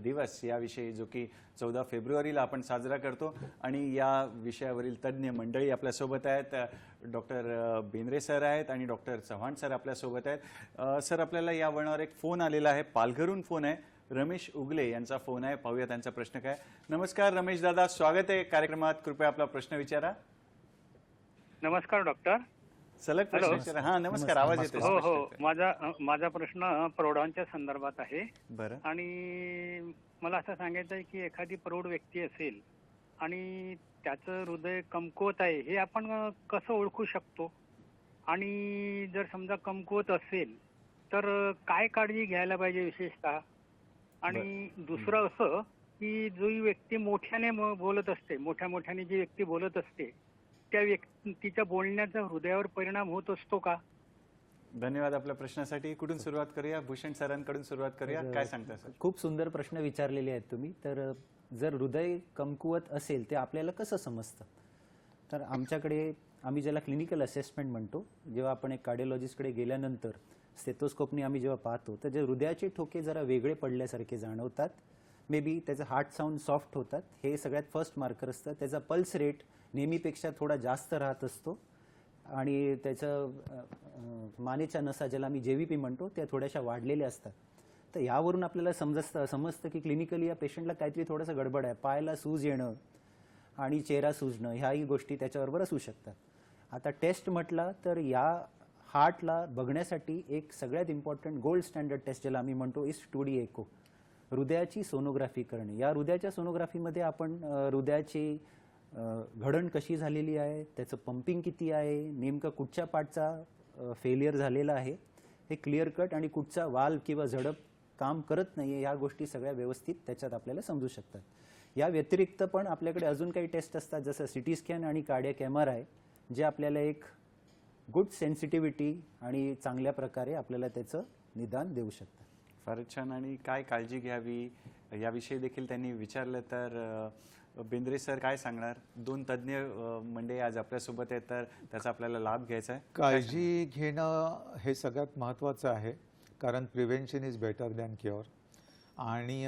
दिवस याविषयी, जो की 14 फेब्रुवारीला आपण साजरा करतो. आणि या विषयावरील तज्ज्ञ मंडळी आपल्यासोबत आहेत. डॉक्टर बेंद्रे सर आहेत आणि डॉक्टर चव्हाण सर आपल्यासोबत आहेत. सर, आपल्याला या वळणावर एक फोन आलेला आहे, पालघरहून फोन आहे. रमेश उगले यांचा फोन आहे. पाहूया त्यांचा प्रश्न काय. नमस्कार रमेश दादा, स्वागत आहे कार्यक्रमात. कृपया आपला प्रश्न विचारा. नमस्कार डॉक्टर. सलग प्रश्न विचारा. हा, नमस्कार. आवाज येतो. हो हो, माझा प्रश्न प्रौढांच्या संदर्भात आहे. बरं. आणि मला असं सांगायचं आहे की एखादी प्रौढ व्यक्ती असेल आणि त्याचं हृदय कमकुवत आहे, हे आपण कसं ओळखू शकतो? आणि जर समजा कमकुवत असेल तर काय काळजी घ्यायला पाहिजे विशेषतः? आणि दुसरं असं की जी व्यक्ती मोठ्याने बोलत असते, मोठ्याने जी व्यक्ती बोलत असते, त्या व्यक्तीच्या बोलण्याचा हृदयावर परिणाम होत असतो का? धन्यवाद आपल्या प्रश्नासाठी. कुठून सुरुवात करूया? भूषण सरांकडून सुरुवात करूया. काय सांगता सर? खूप सुंदर प्रश्न विचारलेले आहेत तुम्ही. तर जर हृदय कमकुवत असेल ते आपल्याला कसं समजतं? तर आमच्याकडे आम्ही ज्याला क्लिनिकल असेसमेंट म्हणतो, जेव्हा आपण एक कार्डिओलॉजिस्टकडे गेल्यानंतर स्टेथोस्कोपनी आम्ही जेव्हा पाहतो तर जे हृदयाचे ठोके जरा वेगळे पडल्यासारखे जाणवतात, मे बी त्याचं हार्ट साऊंड सॉफ्ट होतात, हे सगळ्यात फर्स्ट मार्कर असतं. त्याचा पल्स रेट नेहमीपेक्षा थोडा जास्त राहत असतो आणि त्याचं मानेच्या नसा, ज्याला आम्ही JVP म्हणतो, त्या थोड्याशा वाढलेल्या असतात. तर यावरून आपल्याला समजतं की क्लिनिकली या पेशंटला काहीतरी थोडंसं गडबड आहे. पायाला सूज येणं आणि चेहरा सुजणं ह्याही गोष्टी त्याच्याबरोबर असू शकतात. आता टेस्ट म्हटलं तर या हार्टला बघण्यासाठी एक सगळ्यात इम्पॉर्टंट गोल्ड स्टँडर्ड टेस्ट ज्याला आम्ही म्हणतो इज 2D एको, हृदयाची सोनोग्राफी करणे. या हृदयाच्या सोनोग्राफीमध्ये आपण हृदयाची घडण कशी झालेली आहे, त्याचं पंपिंग किती आहे, नेमकं कुठच्या पार्टचा फेलियर झालेला आहे हे क्लिअर कट, आणि कुठचा वाल्व किंवा झडप काम करत नाही आहे, ह्या गोष्टी सगळ्या व्यवस्थित त्याच्यात आपल्याला समजू शकतात. या व्यतिरिक्त पण आपल्याकडे अजून काही टेस्ट असतात, जसं CT स्कॅन आणि कार्डियक MRI, जे आपल्याला एक गुड सेन्सिटिव्हिटी आणि चांगल्या प्रकारे आपल्याला त्याचं निदान देऊ शकतात. फारच छान. आणि काय काळजी घ्यावी याविषयी देखील त्यांनी विचारलं. तर बेंद्रे सर काय सांगणार? दोन तज्ज्ञ मंडळी आज आपल्यासोबत आहेत, तर त्याचा आपल्याला लाभ घ्यायचा आहे. काळजी घेणं हे सगळ्यात महत्त्वाचं आहे, कारण prevention is better than cure. आणि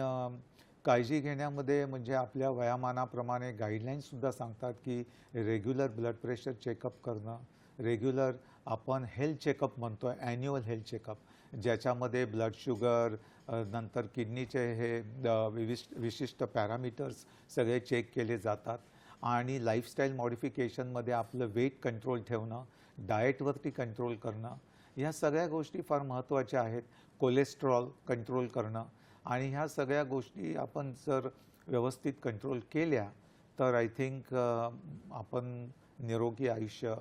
काळजी घेण्यामध्ये म्हणजे आपल्या वयामानाप्रमाणे गाईडलाईन्ससुद्धा सांगतात की रेग्युलर ब्लड प्रेशर चेकअप करणं, रेग्युलर आपण हेल्थ चेकअप म्हणतो आहे, ॲन्युअल हेल्थ चेकअप, ज्याच्यामध्ये ब्लड शुगर, नंतर किडनीचे हे विशिष्ट पॅरामीटर्स सगळे चेक केले जातात. आणि लाईफस्टाईल मॉडिफिकेशनमध्ये आपलं वेट कंट्रोल ठेवणं, डाएटवरती कंट्रोल करणं, ह्या सगळ्या गोष्टी फार महत्त्वाच्या आहेत. कोलेस्ट्रॉल कंट्रोल करणं, आणि ह्या सगळ्या गोष्टी आपण जर व्यवस्थित कंट्रोल केल्या तर आय थिंक आपण निरोगी आयुष्य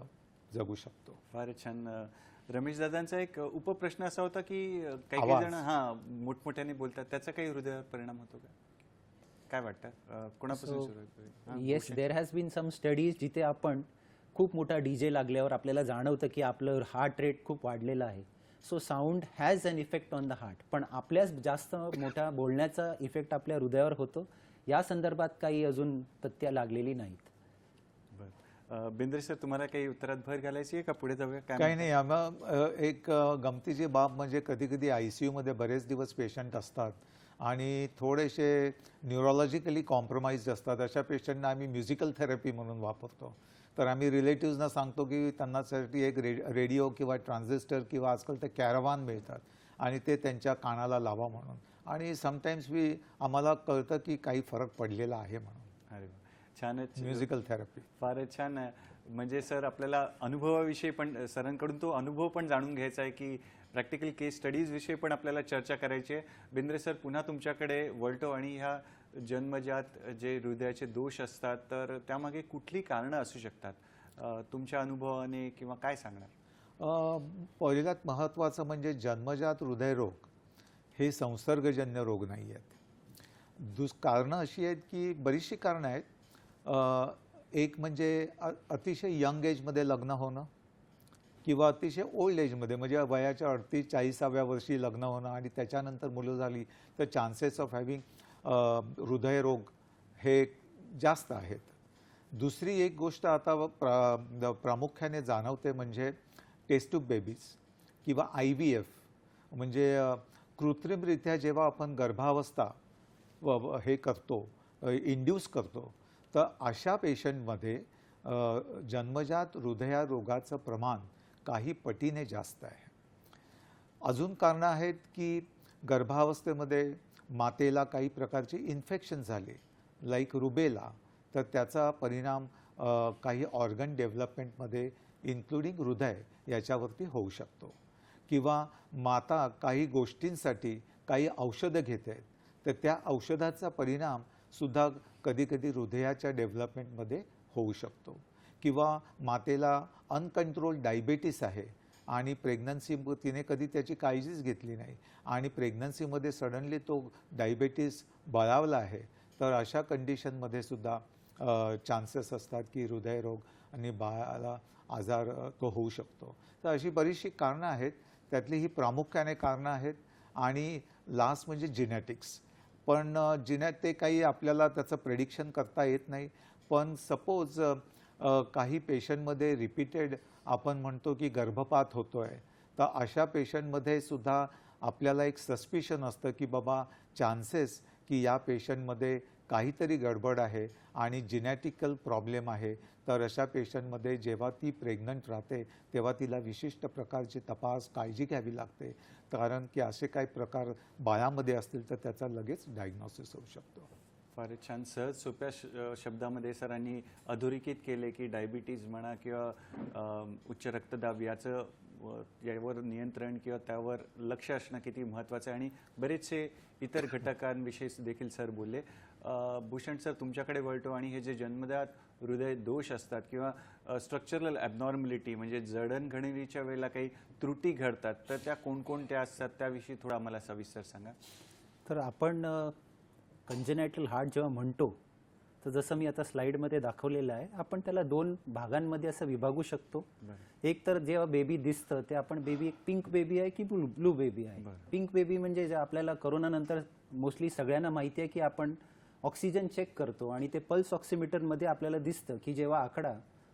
जगू शकतो. फारच छान. रमेश दादांचा एक उपप्रश्न असा होता की काही जण मोठमोठ्याने बोलतात, त्याचा काही हृदयावर परिणाम होतो का? काय वाटतं? कोणापासून सुरुवात? Yes, there has been some studies जिथे आपण खूप मोठा DJ लागल्यावर आपल्याला जाणवतं की आपलं हार्ट रेट खूप वाढलेलं आहे. So sound has an effect on the heart, पण आपल्याच जास्त मोठा बोलण्याचा इफेक्ट आपल्या हृदयावर होतो. या संदर्भात काही अजून तथ्य लागलेली नाहीत. बेंद्रे सर, तुम्हाला काही उत्तरात भर घालायची आहे का? पुढे जाऊया. काही नाही. एक गमतीची बाब म्हणजे कधी कधी ICU मध्ये बरेच दिवस पेशंट असतात आणि थोडेसे न्यूरोलॉजिकली कॉम्प्रोमाइज असतात. अशा पेशंटना आम्ही म्युझिकल थेरपी म्हणून वापरतो. तर आम्ही रिलेटिव्सना सांगतो की त्यांनासाठी एक रेडिओ किंवा ट्रान्झिस्टर किंवा आजकाल ते कॅरवान मिळतात आणि ते त्यांच्या कानाला लावा म्हणून. आणि समटाईम्स आम्हाला कळतं की काही फरक पडलेला आहे म्हणून. अरे छानच. म्युझिकल थेरपी फारच छान. म्हणजे सर, आपल्याला अनुभवाविषयी पण सरांकडून तो अनुभव पण जाणून घ्यायचा आहे की प्रॅक्टिकल केस स्टडीज विषयी पण आपल्याला चर्चा करायची आहे. बेंद्रे सर, पुन्हा तुमच्याकडे वळतो. आणि ह्या जन्मजात जे हृदयाचे दोष असतात तर त्यामागे कुठली कारणं असू शकतात तुमच्या अनुभवाने, किंवा काय सांगणार? पहिल्यात महत्त्वाचं म्हणजे जन्मजात हृदयरोग हे संसर्गजन्य रोग नाही आहेत. कारणं अशी आहेत की बरीचशी कारणं आहेत. एक म्हणजे अतिशय यंग एजमध्ये लग्न होणं किंवा अतिशय ओल्ड एजमध्ये म्हणजे वयाच्या 38-40व्या वर्षी लग्न होणं आणि त्याच्यानंतर मुलं झाली तर चान्सेस ऑफ हॅव्हिंग हृदयरोग हे जास्त आहेत. दुसरी एक गोष्ट आता प्रामुख्याने जाणवते म्हणजे टेस्ट ट्यूब बेबीज किंवा IVF म्हणजे कृत्रिमरित्या जेव्हा आपण गर्भावस्था हे करतो, इंड्यूस करतो, तर अशा पेशंटमध्ये जन्मजात हृदयरोगाचं प्रमाण काही पटीने जास्त आहे. अजून कारणं आहेत की गर्भावस्थेमध्ये मातेला काही प्रकारचे इन्फेक्शन झाले लाईक रुबेला, तर त्याचा परिणाम काही ऑर्गन डेव्हलपमेंटमध्ये इन्क्लुडिंग हृदय याच्यावरती होऊ शकतो. किंवा माता काही गोष्टींसाठी काही औषधं घेत आहेत, तर त्या औषधाचा परिणाम सुद्धा कधीकधी हृदयाच्या डेव्हलपमेंटमध्ये होऊ शकतो. किंवा मातेला अनकंट्रोल डायबिटीस आहे आणि प्रेग्नन्सी तिने कधी त्याची काळजीच घेतली नाही आणि प्रेग्नन्सीमध्ये सडनली तो डायबिटीस बळावला आहे, तर अशा कंडिशनमध्ये सुद्धा चान्सेस असतात की हृदयरोग आणि बाळाला आजार तो होऊ शकतो. तर अशी बरीचशी कारणं आहेत. त्यातली ही प्रामुख्याने कारणं आहेत. आणि लास्ट म्हणजे जिनेटिक्स. पण ते काही आपल्याला त्याचं प्रेडिक्शन करता येत नाही. पण सपोज काही पेशंटमध्ये रिपीटेड आपण म्हणतो की गर्भपात होतो आहे, तर अशा पेशंटमध्ये सुद्धा आपल्याला एक सस्पिशन असतं की बाबा चान्सेस की या पेशंटमध्ये काहीतरी गडबड आहे आणि जिनेटिकल प्रॉब्लेम आहे. तर अशा पेशंटमध्ये जेव्हा ती प्रेग्नंट राहते तेव्हा तिला विशिष्ट प्रकारची तपास काळजी घ्यावी लागते, कारण की असे काही प्रकार बाळामध्ये असतील तर त्याचा लगेच डायग्नोसिस होऊ शकतो. फारच छान सहज सोप्या शब्दामध्ये सरांनी अधोरेखित केले की डायबिटीज म्हणा किंवा उच्च रक्तदाब यावर नियंत्रण किंवा त्यावर लक्ष असणं किती महत्त्वाचं आहे आणि बरेचसे इतर घटकांविषयी देखील सर बोलले. भूषण सर तुमच्याकडे वळतो आणि हे जे जन्मजात हृदय दोष असतात किंवा स्ट्रक्चरल ॲबनॉर्मॅलिटी म्हणजे जडणघडणीच्या वेळेला काही त्रुटी घडतात, तर त्या कोणकोणत्या असतात त्याविषयी थोडा आम्हाला सविस्तर सांगा. तर आपण कंजेनायटल हार्ट जेव्हा म्हणतो, तर जसं मी आता स्लाईडमध्ये दाखवलेलं आहे, आपण त्याला 2 भागांमध्ये असं विभागू शकतो. एक तर जेव्हा बेबी दिसतं ते आपण बेबी एक पिंक बेबी आहे की ब्लू बेबी आहे. पिंक बेबी म्हणजे जे आपल्याला कोरोनानंतर मोस्टली सगळ्यांना माहिती आहे की आपण ऑक्सिजन चेक करतो आणि ते पल्स ऑक्सिमीटरमध्ये आपल्याला दिसतं की जेव्हा आकडा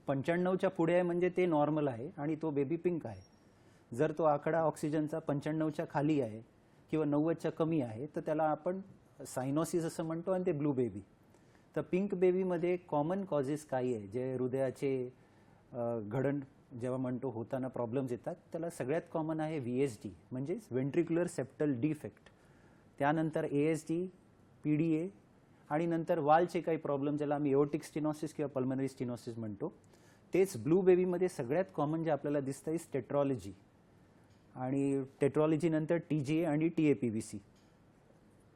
95च्या पुढे आहे म्हणजे ते नॉर्मल आहे आणि तो बेबी पिंक आहे. जर तो आकडा ऑक्सिजनचा 95च्या खाली आहे किंवा 90च्या कमी आहे तर त्याला आपण सायनोसिस असं म्हणतो आणि ते ब्लू बेबी. तर पिंक बेबीमध्ये कॉमन कॉजेस काही आहे जे हृदयाचे घडण जेव्हा म्हणतो होताना प्रॉब्लेम्स येतात, त्याला सगळ्यात कॉमन आहे VSD म्हणजेच व्हेंट्रिक्युलर सेप्टल डिफेक्ट. त्यानंतर ASD, PDA आणि नंतर वालचे काही प्रॉब्लेम ज्याला आम्ही एओर्टिक स्टिनोसिस किंवा पल्मनरी स्टिनोसिस म्हणतो. तेच ब्लू बेबीमध्ये सगळ्यात कॉमन जे आपल्याला दिसतं इज टेट्रॉलॉजी आणि टेट्रॉलॉजीनंतर TGA आणि TAPVC.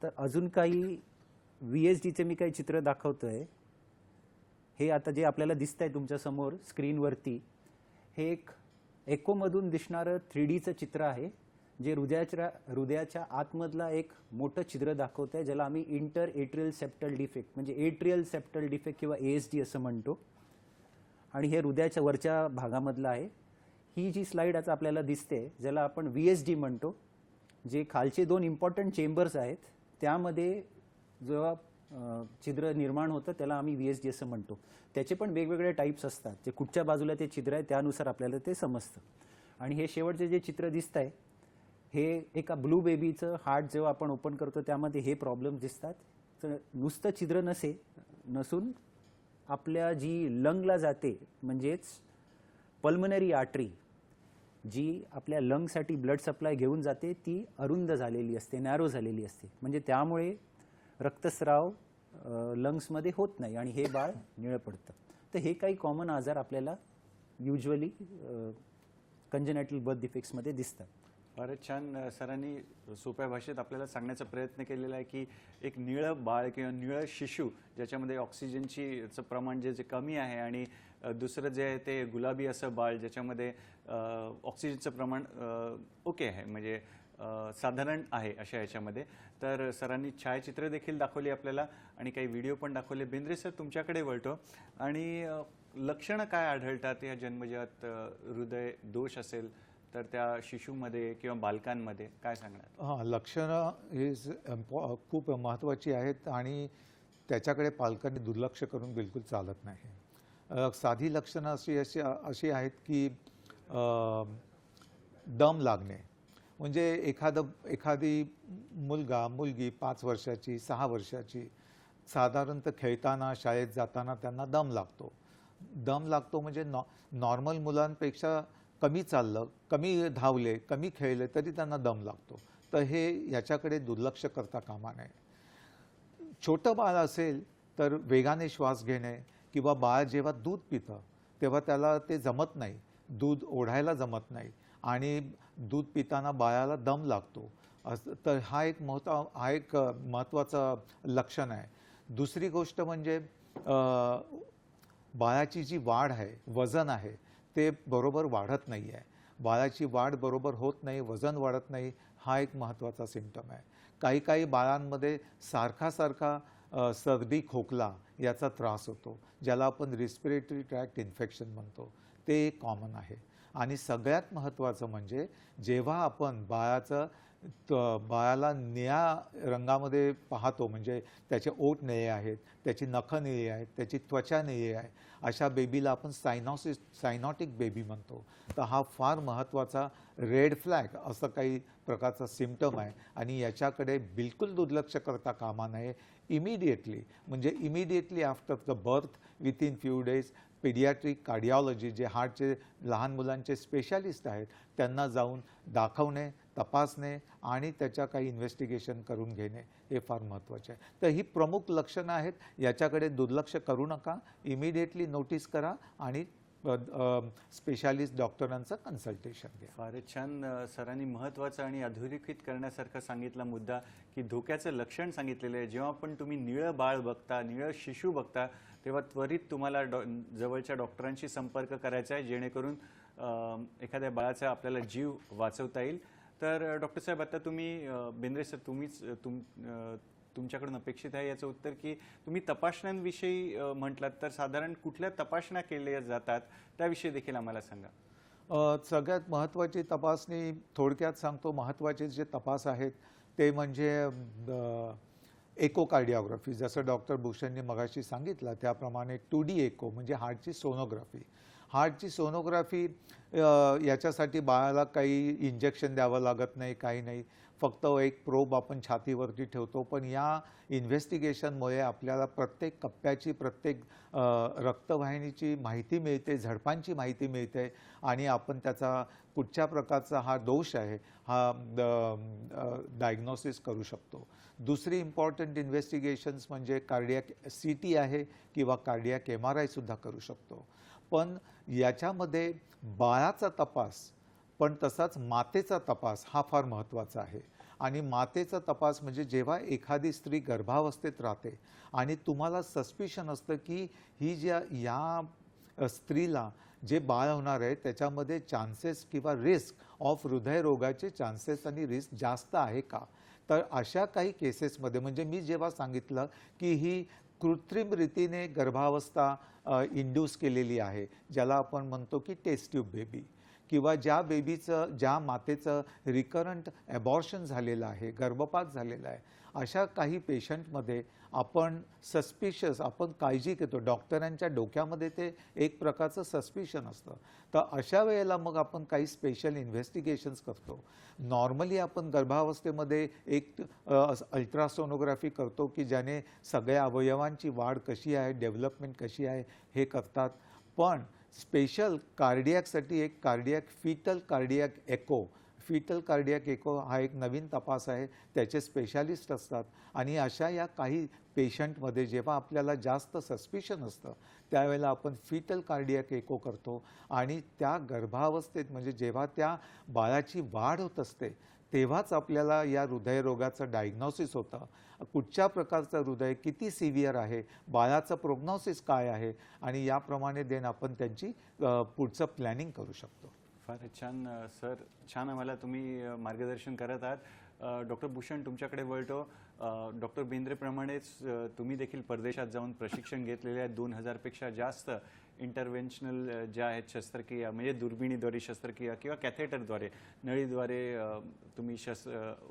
तर अजून काही VSDचे मी काही चित्र दाखवतो आहे. हे आता जे आपल्याला दिसतं आहे तुमच्यासमोर स्क्रीनवरती, हे एक एकोमधून दिसणारं 3Dचं चित्र आहे जे हृदयाच्या आतमधला एक मोठं छिद्र दाखवतं आहे ज्याला आम्ही इंटर एट्रियल सेप्टल डिफेक्ट म्हणजे एट्रियल सेप्टल डिफेक्ट किंवा ASD असं म्हणतो. आणि हे हृदयाच्या वरच्या भागामधलं आहे. ही जी स्लाईड आता आपल्याला दिसते ज्याला आपण VSD म्हणतो, जे खालचे 2 इम्पॉर्टंट चेंबर्स आहेत त्यामध्ये जेव्हा छिद्र निर्माण होतं त्याला आम्ही VSD असं म्हणतो. त्याचे पण वेगवेगळे टाईप्स असतात, जे कुठच्या बाजूला ते छिद्र आहे त्यानुसार आपल्याला ते समजतं. आणि हे शेवटचे जे चित्र दिसत आहे हे एका ब्लू बेबीचं हार्ट जेव्हा आपण ओपन करतो त्यामध्ये हे प्रॉब्लेम दिसतात. तर नुसतं छिद्र नसून आपल्या जी लंगला जाते म्हणजेच पल्मनरी आर्टरी जी आपल्या लंगसाठी ब्लड सप्लाय घेऊन जाते ती अरुंद झालेली असते, नॅरो झालेली असते. म्हणजे त्यामुळे रक्तस्राव लंग्समध्ये होत नाही आणि हे बाळ निळं पडतं. तर हे काही कॉमन आजार आपल्याला युजली कंजेनायटल बर्थ डिफेक्ट्समध्ये दिसतात. फारच छान सरांनी सोप्या भाषेत आपल्याला सांगण्याचा प्रयत्न केलेला आहे की एक निळं बाळ किंवा निळं शिशु ज्याच्यामध्ये ऑक्सिजनचं प्रमाण जे कमी आहे आणि दुसरं जे आहे ते गुलाबी असं बाळ ज्याच्यामध्ये ऑक्सिजनचं प्रमाण ओके आहे, म्हणजे साधारण आहे अशा याच्यामध्ये. तर सरांनी छायाचित्र देखील दाखवली आपल्याला आणि काही व्हिडिओ पण दाखवले. बेंद्रे सर, तुमच्याकडे वळतो आणि लक्षणं काय आढळतात या जन्मजात हृदय दोष असेल तर त्या शिशूमध्ये किंवा बालकांमध्ये काय सांगणार? हां, लक्षणं खूप महत्त्वाची आहेत आणि त्याच्याकडे पालकांनी दुर्लक्ष करून बिलकुल चालत नाही. साधी लक्षणं अशी आहेत की दम लागणे, म्हणजे एखादी मुलगी 5 वर्षाची 6 वर्षाची साधारणतः खेळताना शाळेत जाताना त्यांना दम लागतो म्हणजे नॉर्मल मुलांपेक्षा कमी चाललं, कमी धावले, कमी खेळले तरी त्यांना दम लागतो. तर हे याच्याकडे दुर्लक्ष करता कामा नये. छोटं बाळ असेल तर वेगाने श्वास घेणे किंवा बाळ जेव्हा दूध पितं तेव्हा त्याला ते जमत नाही, दूध ओढायला जमत नाही आणि दूध पिताना बाळाला दम लागतो, तर हा एक महत्त्वाचं लक्षण आहे. दुसरी गोष्ट म्हणजे बाळाची जी वाढ आहे, वजन आहे ते बरोबर वाढत नाही आहे. बाळाची वाढ बरोबर होत नाही, वजन वाढत नाही, हा एक महत्त्वाचा सिम्पटम आहे. काही बाळांमध्ये सारखा सर्दी खोकला याचा त्रास होतो, ज्याला आपण रिस्पिरेटरी ट्रॅक्ट इन्फेक्शन म्हणतो, ते एक कॉमन आहे. आणि सगळ्यात महत्त्वाचं म्हणजे जेव्हा आपण बाळाला निळ्या रंगामध्ये पाहतो, म्हणजे त्याचे ओठ निळे आहेत, त्याची नखं निळी आहेत, त्याची त्वचा निळी आहे, अशा बेबीला आपण सायनॉटिक बेबी म्हणतो. तर हा फार महत्त्वाचा रेड फ्लॅग असं काही प्रकारचा सिम्पटम आहे आणि याच्याकडे बिलकुल दुर्लक्ष करता कामा नये. Immediately after the birth within few days paediatric cardiology, जे हार्टचे लहान मुलांचे स्पेशालिस्ट आहेत, त्यांना जाऊन दाखवणे, तपासणे आणि त्याच्या काही इन्व्हेस्टिगेशन करून घेणे हे फार महत्त्वाचे आहे. तर ही प्रमुख लक्षणं आहेत, याच्याकडे दुर्लक्ष करू नका, इमिडिएटली नोटीस करा आणि स्पेशालिस्ट डॉक्टरांचं कन्सल्टेशन घ्या. फारच छान सरांनी महत्त्वाचा आणि अधोरेखित करण्यासारखा सांगितला मुद्दा की धोक्याचं लक्षण सांगितलेलं आहे. जेव्हा पण तुम्ही निळं बाळ बघता, निळं शिशू बघता, तेव्हा त्वरित तुम्हाला जवळच्या डॉक्टरांशी संपर्क करायचा आहे, जेणेकरून एखाद्या बाळाचा आपल्याला जीव वाचवता येईल. तर डॉक्टर साहेब, आता तुम्ही बेंद्रे सर, तुमच्याकडून अपेक्षित आहे याचं उत्तर की तुम्ही तपासण्यांविषयी म्हटलात, तर साधारण कुठल्या तपासण्या केल्या जातात त्याविषयी देखील आम्हाला सांगा. सगळ्यात महत्त्वाची तपासणी थोडक्यात सांगतो. महत्त्वाचे जे तपास आहेत ते म्हणजे एकोकार्डिओग्राफी, जसं डॉक्टर भूषणनी मगाशी सांगितलं त्याप्रमाणे 2D एको म्हणजे हार्टची सोनोग्राफी. याच्यासाठी बाळाला काही इंजेक्शन द्यावं लागत नाही, काही नाही, फक्त एक प्रोब आपण छातीवरती ठेवतो. पण या इन्व्हेस्टिगेशनमुळे आपल्याला प्रत्येक कप्प्याची, प्रत्येक रक्तवाहिनीची माहिती मिळते, झडपांची माहिती मिळते आणि आपण त्याचा कुठच्या प्रकारचा हा दोष आहे हा डायग्नोसिस करू शकतो. दुसरी इम्पॉर्टंट इन्व्हेस्टिगेशन्स म्हणजे कार्डियाक CT आहे किंवा कार्डियाक MRI सुद्धा करू शकतो. पण याच्यामध्ये बाळाचा तपास पण तसाच मातेचा तपास हा फार महत्त्वाचा आहे. आणि मातेचा तपास म्हणजे जेव्हा एखादी स्त्री गर्भावस्थेत राहते आणि तुम्हाला सस्पिशन असतं की या स्त्रीला जे बाळ होणार आहे त्याच्यामध्ये चान्सेस किंवा रिस्क ऑफ हृदयरोगाचे चान्सेस आणि रिस्क जास्त आहे का, तर अशा काही केसेसमध्ये, म्हणजे मी जेव्हा सांगितलं की ही कृत्रिम रीतीने गर्भावस्था इंड्यूस केलेली आहे, ज्याला आपण म्हणतो की टेस्ट ट्यूब बेबी, किंवा ज्या मातेचं रिकरंट ॲबॉर्शन झालेलं आहे, गर्भपात झालेला आहे, अशा काही पेशंटमध्ये आपण आपण काळजी घेतो, डॉक्टरांच्या डोक्यामध्ये ते एक प्रकारचं सस्पिशन असतं. तर अशा वेळेला मग आपण काही स्पेशल इन्व्हेस्टिगेशन्स करतो. नॉर्मली आपण गर्भावस्थेमध्ये एक अल्ट्रासोनोग्राफी करतो की ज्याने सगळ्या अवयवांची वाढ कशी आहे, डेव्हलपमेंट कशी आहे हे करतात. पण स्पेशल कार्डियॅकसाठी एक फिटल कार्डियॅक एको फिटल कार्डियक इको हा एक नवीन तपास आहे, त्याचे स्पेशालिस्ट असतात आणि अशा या काही पेशंटमध्ये जेव्हा आपल्याला जास्त सस्पिशन असतं त्यावेळेला आपण फिटल कार्डियक इको करतो आणि त्या गर्भावस्थेत म्हणजे जेव्हा त्या बाळाची वाढ होत असते तेव्हाच आपल्याला या हृदयरोगाचं डायग्नॉसिस होतं, कुठच्या प्रकारचं हृदय किती सिव्हिअर आहे, बाळाचं प्रोग्नॉसिस काय आहे आणि याप्रमाणे देन आपण त्यांची पुढचं प्लॅनिंग करू शकतो. फारच छान सर, छान आम्हाला तुम्ही मार्गदर्शन करत आहात. डॉक्टर भूषण तुमच्याकडे वळतो. डॉक्टर बेंद्रेप्रमाणेच तुम्ही देखील परदेशात जाऊन प्रशिक्षण घेतलेले आहेत. 2000पेक्षा जास्त इंटरव्हेन्शनल ज्या आहेत शस्त्रक्रिया म्हणजे दुर्बिणीद्वारे शस्त्रक्रिया किंवा कॅथेटरद्वारे नळीद्वारे तुम्ही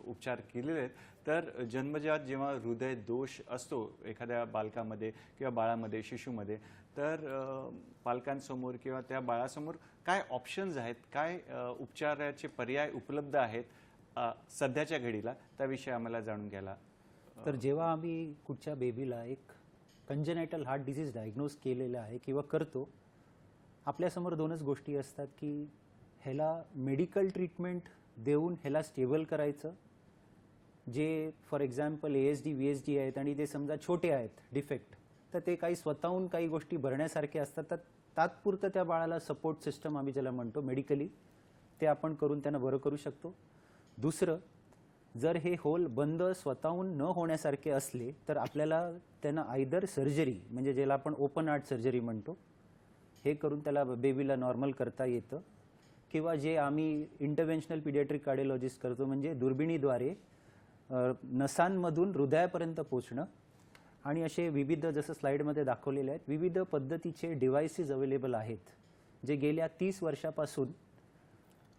उपचार केलेले आहेत. तर जन्मजात जेव्हा हृदय दोष असतो एखाद्या बालकामध्ये किंवा बाळामध्ये शिशुमध्ये, तर पालकांसमोर किंवा त्या बाळासमोर काय ऑप्शन्स आहेत, काय उपचाराचे पर्याय उपलब्ध आहेत सध्याच्या घडीला, त्याविषयी आम्हाला जाणून घ्यायला. तर जेव्हा आम्ही कुठच्या बेबीला एक कंजेनायटल हार्ट डिसीज डायग्नोज केलेलं आहे किंवा करतो, आपल्यासमोर दोनच गोष्टी असतात की ह्याला मेडिकल ट्रीटमेंट देऊन ह्याला स्टेबल करायचं, J for example ASD VSD आहेत आणि ते समजा छोटे आहेत डिफेक्ट, तर ते काही स्वतःहून काही गोष्टी भरण्यासारखे असतात, तर तात्पुरतं त्या बाळाला सपोर्ट सिस्टम आम्ही ज्याला म्हणतो मेडिकली ते आपण करून त्यांना बरं करू शकतो. दुसरं, जर हे होल बंद स्वतःहून न होण्यासारखे असले तर आपल्याला त्यांना आयदर सर्जरी म्हणजे ज्याला आपण ओपन हार्ट सर्जरी म्हणतो हे करून त्याला बेबीला नॉर्मल करता येतं, किंवा जे आम्ही इंटरव्हेन्शनल पीडियाट्रिक कार्डिओलॉजिस्ट करतो म्हणजे दुर्बिणीद्वारे नसांमधून हृदयापर्यंत पोचणं. आणि असे विविध, जसं स्लाईडमध्ये दाखवलेले आहेत, विविध पद्धतीचे डिव्हाइसेस अवेलेबल आहेत जे गेल्या 30 वर्षापासून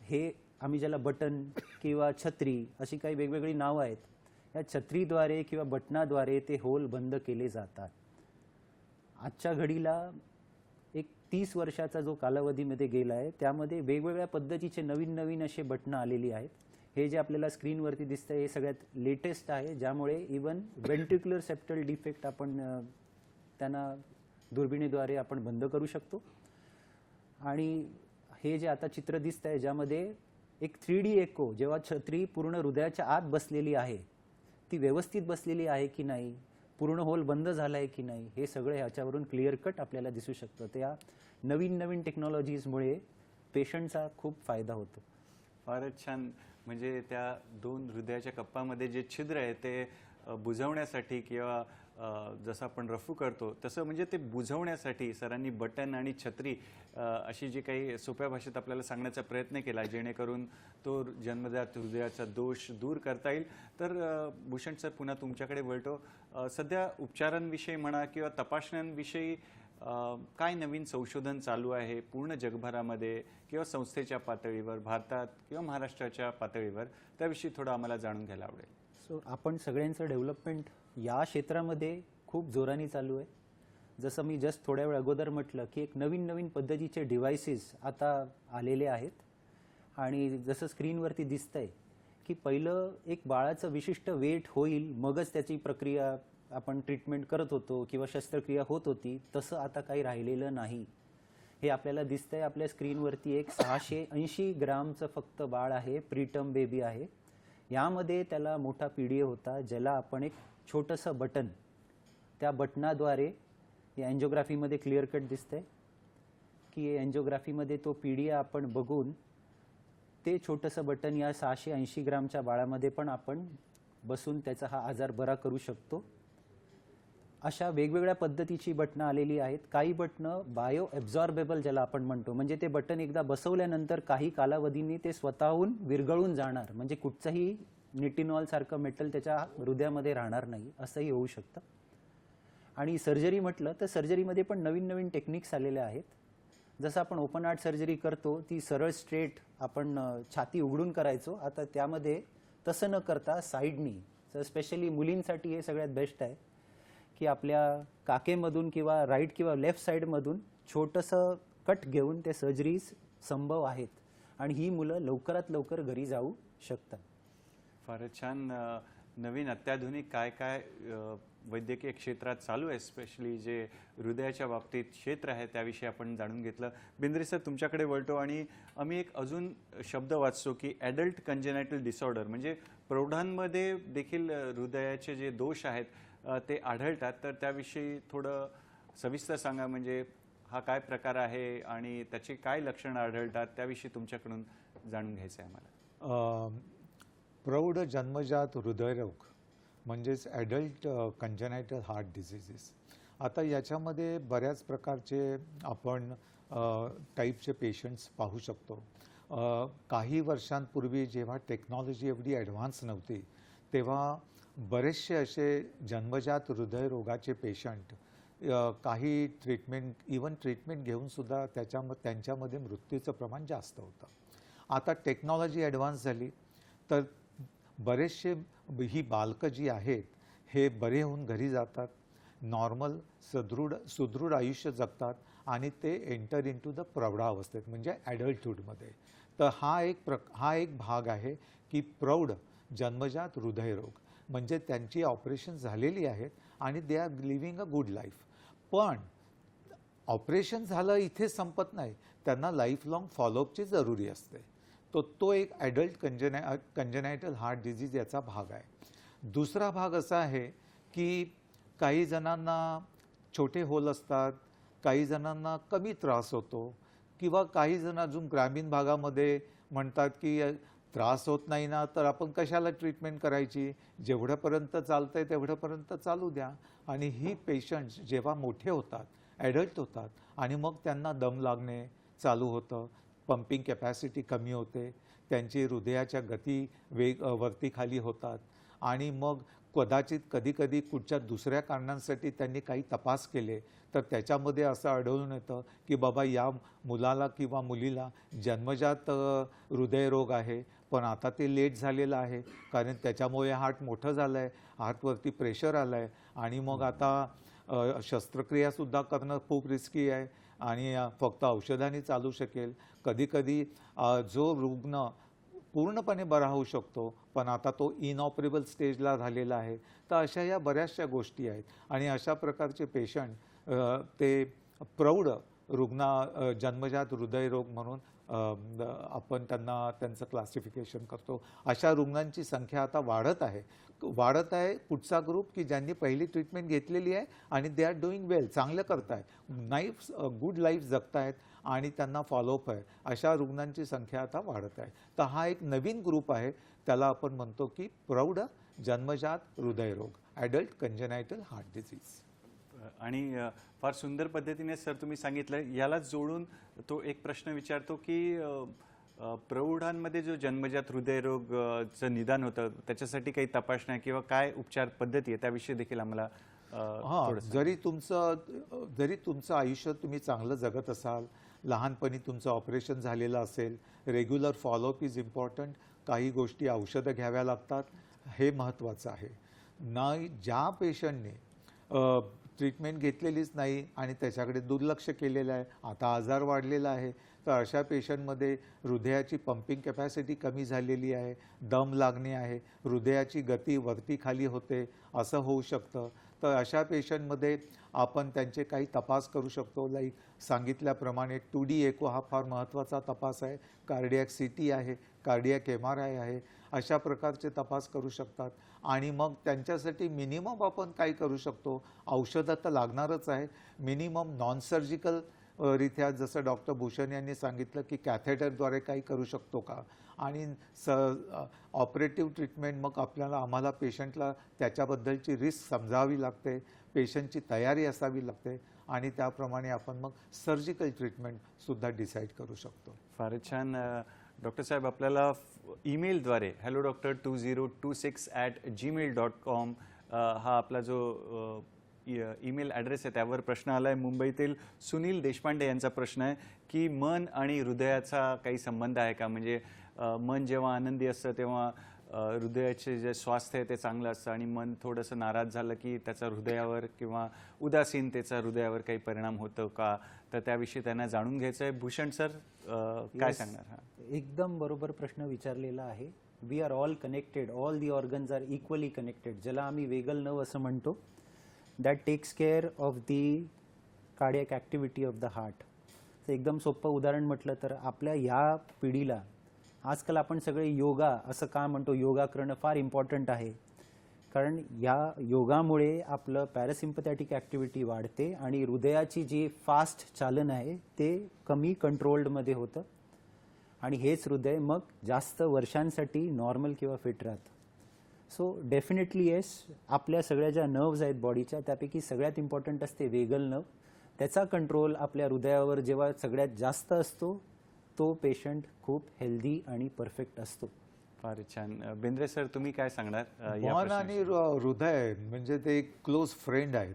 हे आम्ही ज्याला बटन किंवा छत्री अशी काही वेगवेगळी नावं आहेत, या छत्रीद्वारे किंवा बटनाद्वारे ते होल बंद केले जातात. आजच्या घडीला एक 30 वर्षाचा जो कालावधीमध्ये गेला आहे त्यामध्ये वेगवेगळ्या पद्धतीचे नवीन नवीन असे बटणं आलेली आहेत. हे जे आपल्याला स्क्रीनवरती दिसतं हे सगळ्यात लेटेस्ट आहे, ज्यामुळे इवन व्हेंट्रिक्युलर सेप्टल डिफेक्ट आपण त्यांना दुर्बिणीद्वारे आपण बंद करू शकतो. आणि हे जे आता चित्र दिसतं आहे ज्यामध्ये एक 3D एको, जेव्हा छत्री पूर्ण हृदयाच्या आत बसलेली आहे ती व्यवस्थित बसलेली आहे की नाही, पूर्ण होल बंद झाला आहे की नाही, हे सगळं ह्याच्यावरून क्लिअर कट आपल्याला दिसू शकतं. त्या नवीन नवीन टेक्नॉलॉजीजमुळे पेशंटचा खूप फायदा होतो. फारच छान. म्हणजे त्या दोन हृदयाच्या कप्पामध्ये जे छिद्र आहे ते बुजवण्यासाठी किंवा जसं आपण रफू करतो तसं म्हणजे ते बुजवण्यासाठी सरांनी बटन आणि छत्री अशी जी काही सोप्या भाषेत आपल्याला सांगण्याचा प्रयत्न केला जेणेकरून तो जन्मजात हृदयाचा दोष दूर करता येईल. तर भूषण सर पुन्हा तुमच्याकडे वळतो. सध्या उपचारांविषयी म्हणा किंवा तपासण्यांविषयी काय नवीन संशोधन चालू आहे पूर्ण जगभरामध्ये किंवा संस्थेच्या पातळीवर, भारतात किंवा महाराष्ट्राच्या पातळीवर, त्याविषयी थोडं आम्हाला जाणून घ्यायला आवडेल. सो आपण सगळ्यांचं डेव्हलपमेंट या क्षेत्रामध्ये खूप जोराने चालू आहे. जसं मी जस्ट थोड्या वेळ अगोदर म्हटलं की एक नवीन नवीन पद्धतीचे डिव्हाइसेस आता आलेले आहेत आणि जसं स्क्रीनवरती दिसतंय की पहिलं एक बाळाचं विशिष्ट वेट होईल मगच त्याची प्रक्रिया आपण ट्रीटमेंट करत होतो किंवा शस्त्रक्रिया होत होती, तसं आता काही राहिलेलं नाही. हे आपल्याला दिसतंय आपल्या स्क्रीनवरती एक 680 ग्रामचं फक्त बाळ आहे, प्रीटर्म बेबी आहे. यामध्ये त्याला मोठा PDA होता ज्याला आपण एक छोटंसं बटन, त्या बटनाद्वारे या एन्जिओग्राफीमध्ये क्लिअर कट दिसतंय की एन्जिओग्राफीमध्ये तो PDA आपण बघून ते छोटंसं बटन या 680 ग्रामच्या बाळामध्ये पण आपण बसून त्याचा हा आजार बरा करू शकतो. अशा वेगवेगळ्या पद्धतीची बटणं आलेली आहेत. काही बटणं बायो ॲब्झॉर्बेबल ज्याला आपण म्हणतो, म्हणजे ते बटन एकदा बसवल्यानंतर काही कालावधींनी ते स्वतःहून विरघळून जाणार, म्हणजे कुठचंही निटिनॉलसारखं मेटल त्याच्या हृदयामध्ये राहणार नाही, असंही होऊ शकतं. आणि सर्जरी म्हटलं तर सर्जरीमध्ये पण नवीन नवीन टेक्निक्स आलेल्या आहेत. जसं आपण ओपन हार्ट सर्जरी करतो ती सरळ स्ट्रेट आपण छाती उघडून करायचो, आता त्यामध्ये तसं न करता साईडनी, तर स्पेशली मुलींसाठी हे सगळ्यात बेस्ट आहे की आपल्या काकेमधून किंवा राईट किंवा लेफ्ट साईडमधून छोटंसं कट घेऊन ते सर्जरीज संभव आहेत आणि ही मुलं लवकरात लवकर घरी जाऊ शकतात. फारच छान. नवीन अत्याधुनिक काय काय वैद्यकीय क्षेत्रात चालू आहे, स्पेशली जे हृदयाच्या बाबतीत क्षेत्र आहे त्याविषयी आपण जाणून घेतलं. बिंद्रे सर, तुमच्याकडे वळतो आणि आम्ही एक अजून शब्द वाचतो की ॲडल्ट कंजेनायटल डिसऑर्डर, म्हणजे प्रौढांमध्ये देखील हृदयाचे जे दोष आहेत ते आढळतात. तर त्याविषयी थोडं सविस्तर सांगा, म्हणजे हा काय प्रकार आहे आणि त्याची काय लक्षणं आढळतात त्याविषयी तुमच्याकडून जाणून घ्यायचं आहे आम्हाला. प्रौढ जन्मजात हृदयरोग म्हणजेच ॲडल्ट कंजेनायटल हार्ट डिझिजेस. आता याच्यामध्ये बऱ्याच प्रकारचे आपण टाईपचे पेशंट्स पाहू शकतो. काही वर्षांपूर्वी जेव्हा टेक्नॉलॉजी एवढी ॲडव्हान्स नव्हती तेव्हा बरेचसे असे जन्मजात हृदयरोगाचे पेशंट काही ट्रीटमेंट घेऊनसुद्धा त्यांच्यामध्ये मृत्यूचं प्रमाण जास्त होतं. आता टेक्नॉलॉजी ॲडव्हान्स झाली तर बरेचसे ही बालकं जी आहेत हे बरे होऊन घरी जातात, नॉर्मल सुदृढ आयुष्य जगतात आणि ते एंटर इन टू द प्रौढावस्थेत म्हणजे ॲडल्टहूडमध्ये. तर हा एक भाग आहे की प्रौढ जन्मजात हृदयरोग, म्हणजे त्यांची ऑपरेशन झालेली आहेत आणि they are living a good life. पण ऑपरेशन झालं इथे संपत नाही, त्यांना लाईफ लाँग फॉलोअपची जरुरी असते. तो एक ॲडल्ट कंजेनायटल हार्ट डिझीज याचा भाग आहे. दुसरा भाग असा आहे की काही जणांना छोटे होल असतात, काही जणांना कमी त्रास होतो, किंवा काही जण अजून ग्रामीण भागामध्ये म्हणतात की त्रास होत नाही ना तर आपण कशाला ट्रीटमेंट करायची, जेवढ्यापर्यंत चालतंय तेवढ्यापर्यंत चालू द्या. आणि ही पेशंट्स जेव्हा मोठे होतात, ॲडल्ट होतात आणि मग त्यांना दम लागणे चालू होतं, पंपिंग कॅपॅसिटी कमी होते, त्यांची हृदयाच्या गती वरती खाली होतात आणि मग कदाचित कधीकधी कुठच्या दुसऱ्या कारणांसाठी त्यांनी काही तपास केले तर त्याच्यामध्ये असं आढळून येतं की बाबा या मुलाला किंवा मुलीला जन्मजात हृदयरोग आहे, पण आता ते लेट झालेलं आहे कारण त्याच्यामुळे हार्ट मोठं झालं आहे, हार्टवरती प्रेशर आलं आहे आणि मग आता शस्त्रक्रियासुद्धा करणं खूप रिस्की आहे आणि फक्त औषधांनी चालू शकेल. कधीकधी जो रुग्ण पूर्णपणे बरा होऊ शकतो पण आता तो इनऑपरेबल स्टेजला झालेला आहे. तर अशा या बऱ्याचशा गोष्टी आहेत आणि अशा प्रकारचे पेशंट ते प्रौढ रुग्ण जन्मजात हृदयरोग म्हणून आपण त्यांचं क्लासिफिकेशन करतो. अशा रुग्णांची संख्या आता वाढत आहे. पुढचा ग्रुप की ज्यांनी पहिली ट्रीटमेंट घेतलेली आहे आणि दे आर डुईंग वेल, चांगलं करतायत, गुड लाईफ जगतायत आणि त्यांना फॉलोअप आहे, अशा रुग्णांची संख्या आता वाढत आहे. तर हा एक नवीन ग्रुप आहे, त्याला आपण म्हणतो की प्रौढ जन्मजात हृदयरोग, ॲडल्ट कंजेनायटल हार्ट डिझीज. आणि फार सुंदर पद्धतीने सर तुम्ही सांगितलं. याला जोडून तो एक प्रश्न विचारतो की प्रौढांमध्ये जो जन्मजात हृदयरोगचं निदान होतं त्याच्यासाठी काही तपासण्या किंवा काय उपचार पद्धती आहे त्याविषयी देखील आम्हाला जरी तुमचं आयुष्य तुम्ही चांगलं जगत असाल, लहानपणी तुमचं ऑपरेशन झालेलं असेल, रेग्युलर फॉलोअप इज इम्पॉर्टंट. काही गोष्टी औषधं घ्याव्या लागतात, हे महत्त्वाचं आहे. नाही ज्या पेशंटने ट्रीटमेंट घेतलेलीच नाही आणि त्याच्याकडे दुर्लक्ष केलेलं आहे, आता आजार वाढलेला आहे, तर अशा पेशंटमध्ये हृदयाची पंपिंग कॅपॅसिटी कमी झालेली आहे, दम लागणे आहे, हृदयाची गती वरती खाली होते, असं होऊ शकतं. तर अशा पेशंटमध्ये आपण त्यांचे काही तपास करू शकतो. लाईक सांगितल्याप्रमाणे 2D एको हा फार महत्त्वाचा तपास आहे, कार्डियक CT आहे, कार्डियक MRI आहे, अशा प्रकारचे तपास करू शकतात. आणि मग त्यांच्यासाठी मिनिमम आपण काय करू शकतो, औषधं तर लागणारच आहे, मिनिमम नॉन सर्जिकल रित्या जसं डॉक्टर भूषण यांनी सांगितलं की कॅथेटरद्वारे काही करू शकतो का, आणि ऑपरेटिव्ह ट्रीटमेंट मग आम्हाला पेशंटला त्याच्याबद्दलची रिस्क समजावी लागते, पेशंटची तयारी असावी लागते आणि त्याप्रमाणे आपण मग सर्जिकल ट्रीटमेंटसुद्धा डिसाईड करू शकतो. फारच छान. डॉक्टर साहेब, आपल्याला ईमेलद्वारे hello.doctor26@gmail.com हा आपला जो ईमेल ॲड्रेस आहे त्यावर प्रश्न आला आहे. मुंबईतील सुनील देशपांडे यांचा प्रश्न आहे की मन आणि हृदयाचा काही संबंध आहे का, म्हणजे मन जेव्हा आनंदी असतं तेव्हा हृदयाचे जे स्वास्थ्य आहे ते चांगलं असतं आणि मन थोडंसं नाराज झालं की त्याचा हृदयावर किंवा उदासीनतेचा हृदयावर काही परिणाम होतो का, तर त्याविषयी त्यांना जाणून घ्यायचं आहे. भूषण सर काय सांगणार? हा एकदम बरोबर प्रश्न विचारलेला आहे. We are all connected, all the organs are equally connected, ज्याला आम्ही वेगल नर्व असं म्हणतो. That takes care of the cardiac activity of the heart. तर एकदम सोपं उदाहरण म्हटलं तर आपल्या ह्या पिढीला आजकाल आपण सगळे योगा असं का म्हणतो, योगा करणं फार इम्पॉर्टंट आहे, कारण या योगामुळे आपलं पॅरासिम्पथॅटिक ॲक्टिव्हिटी वाढते आणि हृदयाची जी फास्ट चालन आहे ते कमी कंट्रोल्डमध्ये होतं आणि हेच हृदय मग जास्त वर्षांसाठी नॉर्मल किंवा फिट राहतं. सो डेफिनेटली येस, आपल्या सगळ्या ज्या नर्व्ज आहेत बॉडीच्या त्यापैकी सगळ्यात इम्पॉर्टंट असते वेगल नर्व. त्याचा कंट्रोल आपल्या हृदयावर जेव्हा सगळ्यात जास्त असतो तो पेशंट खूप हेल्दी आणि परफेक्ट असतो. फारच छान. बेंद्रे सर, तुम्ही काय सांगणार या मन प्रश्नाविषयी? आणि हृदय म्हणजे ते एक क्लोज फ्रेंड आहेत.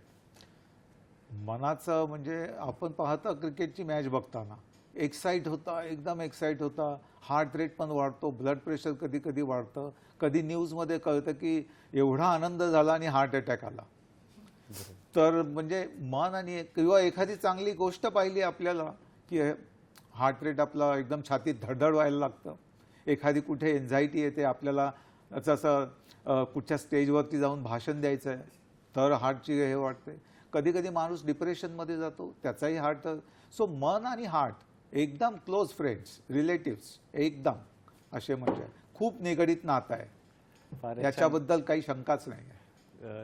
मनाचं म्हणजे आपण पाहता क्रिकेटची मॅच बघताना एक्साइट होता, एकदम एक्साइट होता, हार्ट रेट पण वाढतो, ब्लड प्रेशर कधी कधी वाढतं, कधी न्यूजमध्ये कळतं की एवढा आनंद झाला आणि हार्ट अटॅक आला. तर म्हणजे मन आणि किंवा एखादी चांगली गोष्ट पाहिली आपल्याला की हार्ट रेट आपला एकदम छातीत धडधड व्हायला लागतं. एखादी कुठे एन्झायटी येते आपल्याला, जसं कुठच्या स्टेजवरती जाऊन भाषण द्यायचं आहे तर हार्टची हे वाटते. कधी कधी माणूस डिप्रेशनमध्ये जातो, त्याचाही हार्ट. सो मन आणि हार्ट एकदम क्लोज फ्रेंड्स, रिलेटिव्स एकदम असे म्हणजे खूप निगडीत नातं आहे. फारच छान. याच्याबद्दल काही शंकाच नाही आहे.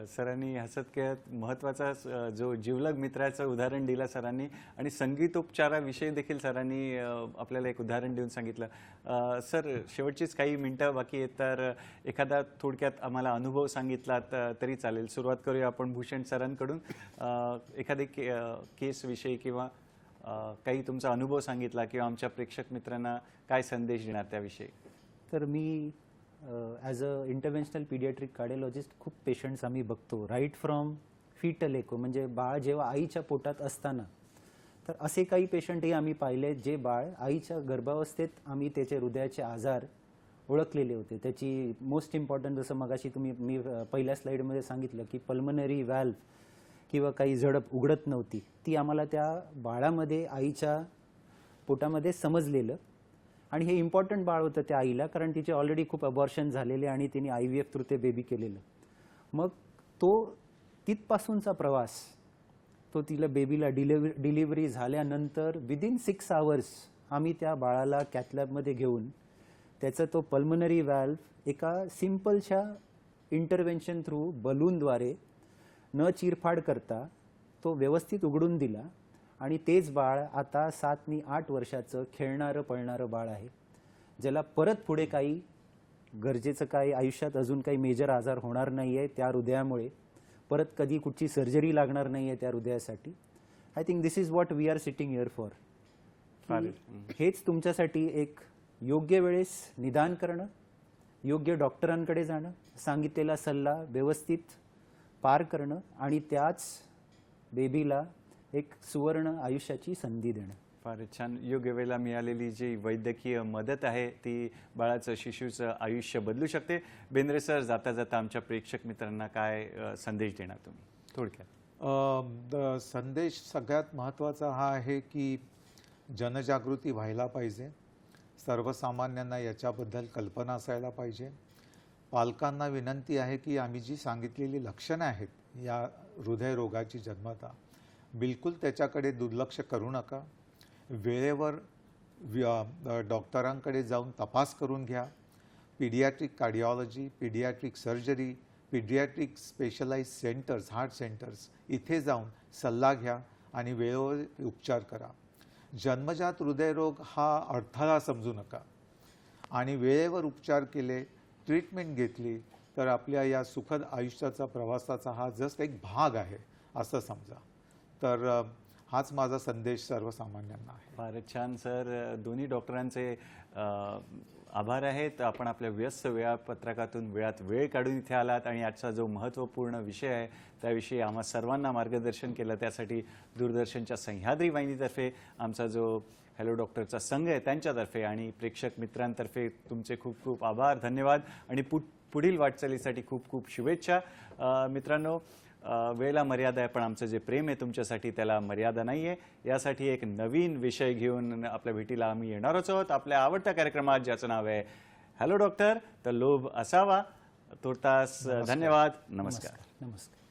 सरांनी हसत खेळत महत्त्वाचा जो जिवलग मित्राचं उदाहरण दिलं सरांनी, आणि संगीतोपचाराविषयी देखील सरांनी आपल्याला एक उदाहरण देऊन सांगितलं. सर, शेवटचीच काही मिनटं बाकी आहेत, तर एखादा थोडक्यात आम्हाला अनुभव सांगितलात तरी चालेल. सुरुवात करूया आपण भूषण सरांकडून. एखादी केसविषयी किंवा काही तुमचा अनुभव सांगितला किंवा आमच्या प्रेक्षक मित्रांना काय संदेश देणार त्याविषयी. तर मी ॲज अ इंटरव्हेन्शनल पीडियाट्रिक कार्डिओलॉजिस्ट खूप पेशंट्स आम्ही बघतो, राईट फ्रॉम फीटल एको, म्हणजे बाळ जेव्हा आईच्या पोटात असताना. तर असे काही पेशंटही आम्ही पाहिले जे बाळ आईच्या गर्भावस्थेत आम्ही त्याचे हृदयाचे आजार ओळखलेले होते. त्याची मोस्ट इम्पॉर्टंट, जसं मगाशी मी पहिल्या स्लाईडमध्ये सांगितलं की पल्मनरी व्हॅल्व्ह किंवा काही झडप उघडत नव्हती, ती आम्हाला त्या बाळामध्ये आईच्या पोटामध्ये समजलेलं. आणि हे इम्पॉर्टंट बाळ होतं त्या आईला, कारण तिचे ऑलरेडी खूप अबॉर्शन झालेले आणि तिने IVF थ्रू ते बेबी केलेलं. मग तो तिथपासूनचा प्रवास, तो तिला बेबीला डिलिव्हरी झाल्यानंतर विदिन 6 आवर्स आम्ही त्या बाळाला कॅथलॅबमध्ये घेऊन त्याचा तो पल्मनरी व्हॅल्व्ह एका सिम्पलच्या इंटरव्हेन्शन थ्रू बलूनद्वारे न चिरफाड करता तो व्यवस्थित उघडून दिला. आणि तेच बाळ आता 7 ते 8 वर्षाचं खेळणारं पळणारं बाळ आहे, ज्याला परत पुढे काही गरजेचं काही आयुष्यात अजून काही मेजर आजार होणार नाही आहे त्या हृदयामुळे, परत कधी कुठची सर्जरी लागणार नाही आहे त्या हृदयासाठी. I think this is what we are sitting here for. हेच तुमच्यासाठी एक योग्य वेळेस निदान करणं, योग्य डॉक्टरांकडे जाणं, सांगितलेला सल्ला व्यवस्थित पार करणं आणि त्याच बेबीला एक सुवर्ण आयुष्याची संधी देणं. फारच छान. योग्य वेळेला मिळालेली जी वैद्यकीय मदत आहे ती बाळाचं, शिशूचं आयुष्य बदलू शकते. बेंद्रे सर, जाता जाता आमच्या प्रेक्षक मित्रांना काय संदेश देणार तुम्ही थोडक्यात? संदेश सगळ्यात महत्त्वाचा हा आहे की जनजागृती व्हायला पाहिजे. सर्वसामान्यांना याच्याबद्दल कल्पना असायला पाहिजे. पालकांना विनंती आहे की आम्ही जी सांगितलेली लक्षणं आहेत या हृदयरोगाची जन्मता, बिलकुल त्याच्याकडे दुर्लक्ष करू नका. वेळेवर डॉक्टरांकडे जाऊन तपास करून घ्या. Paediatric cardiology, paediatric surgery, paediatric specialise centres, heart centres इथे जाऊन सल्ला घ्या आणि वेळेवर उपचार करा. जन्मजात हृदयरोग हा अडथळा समजू नका आणि वेळेवर उपचार केले, ट्रीटमेंट घेतली तर आपल्या या सुखद आयुष्याचा प्रवासाचा हा जस्ट एक भाग आहे असं समजा. तर हाच माझा संदेश सर्वसामान्यांना आहे. फारच छान सर. दोन्ही डॉक्टरांचे आभार आहेत. आपण आपल्या व्यस्त वेळापत्रकातून वेळात वेळ काढून इथे आलात आणि आजचा जो महत्त्वपूर्ण विषय आहे त्याविषयी आम्हा सर्वांना मार्गदर्शन केलं. त्यासाठी दूरदर्शनच्या सह्याद्री वाहिनीतर्फे, आमचा जो हॅलो डॉक्टरचा संघ आहे त्यांच्यातर्फे आणि प्रेक्षक मित्रांतर्फे तुमचे खूप खूप आभार, धन्यवाद आणि पुढील वाटचालीसाठी खूप खूप शुभेच्छा. मित्रांनो, वेळेला मर्यादा आहे, पण आमचं जे प्रेम आहे तुमच्यासाठी त्याला मर्यादा नाही आहे. यासाठी एक नवीन विषय घेऊन आपल्या भेटीला आम्ही येणारच आहोत आपल्या आवडत्या कार्यक्रमात, ज्याचं नाव आहे हॅलो डॉक्टर. तर लोभ असावा. तोटास धन्यवाद. नमस्कार. नमस्कार.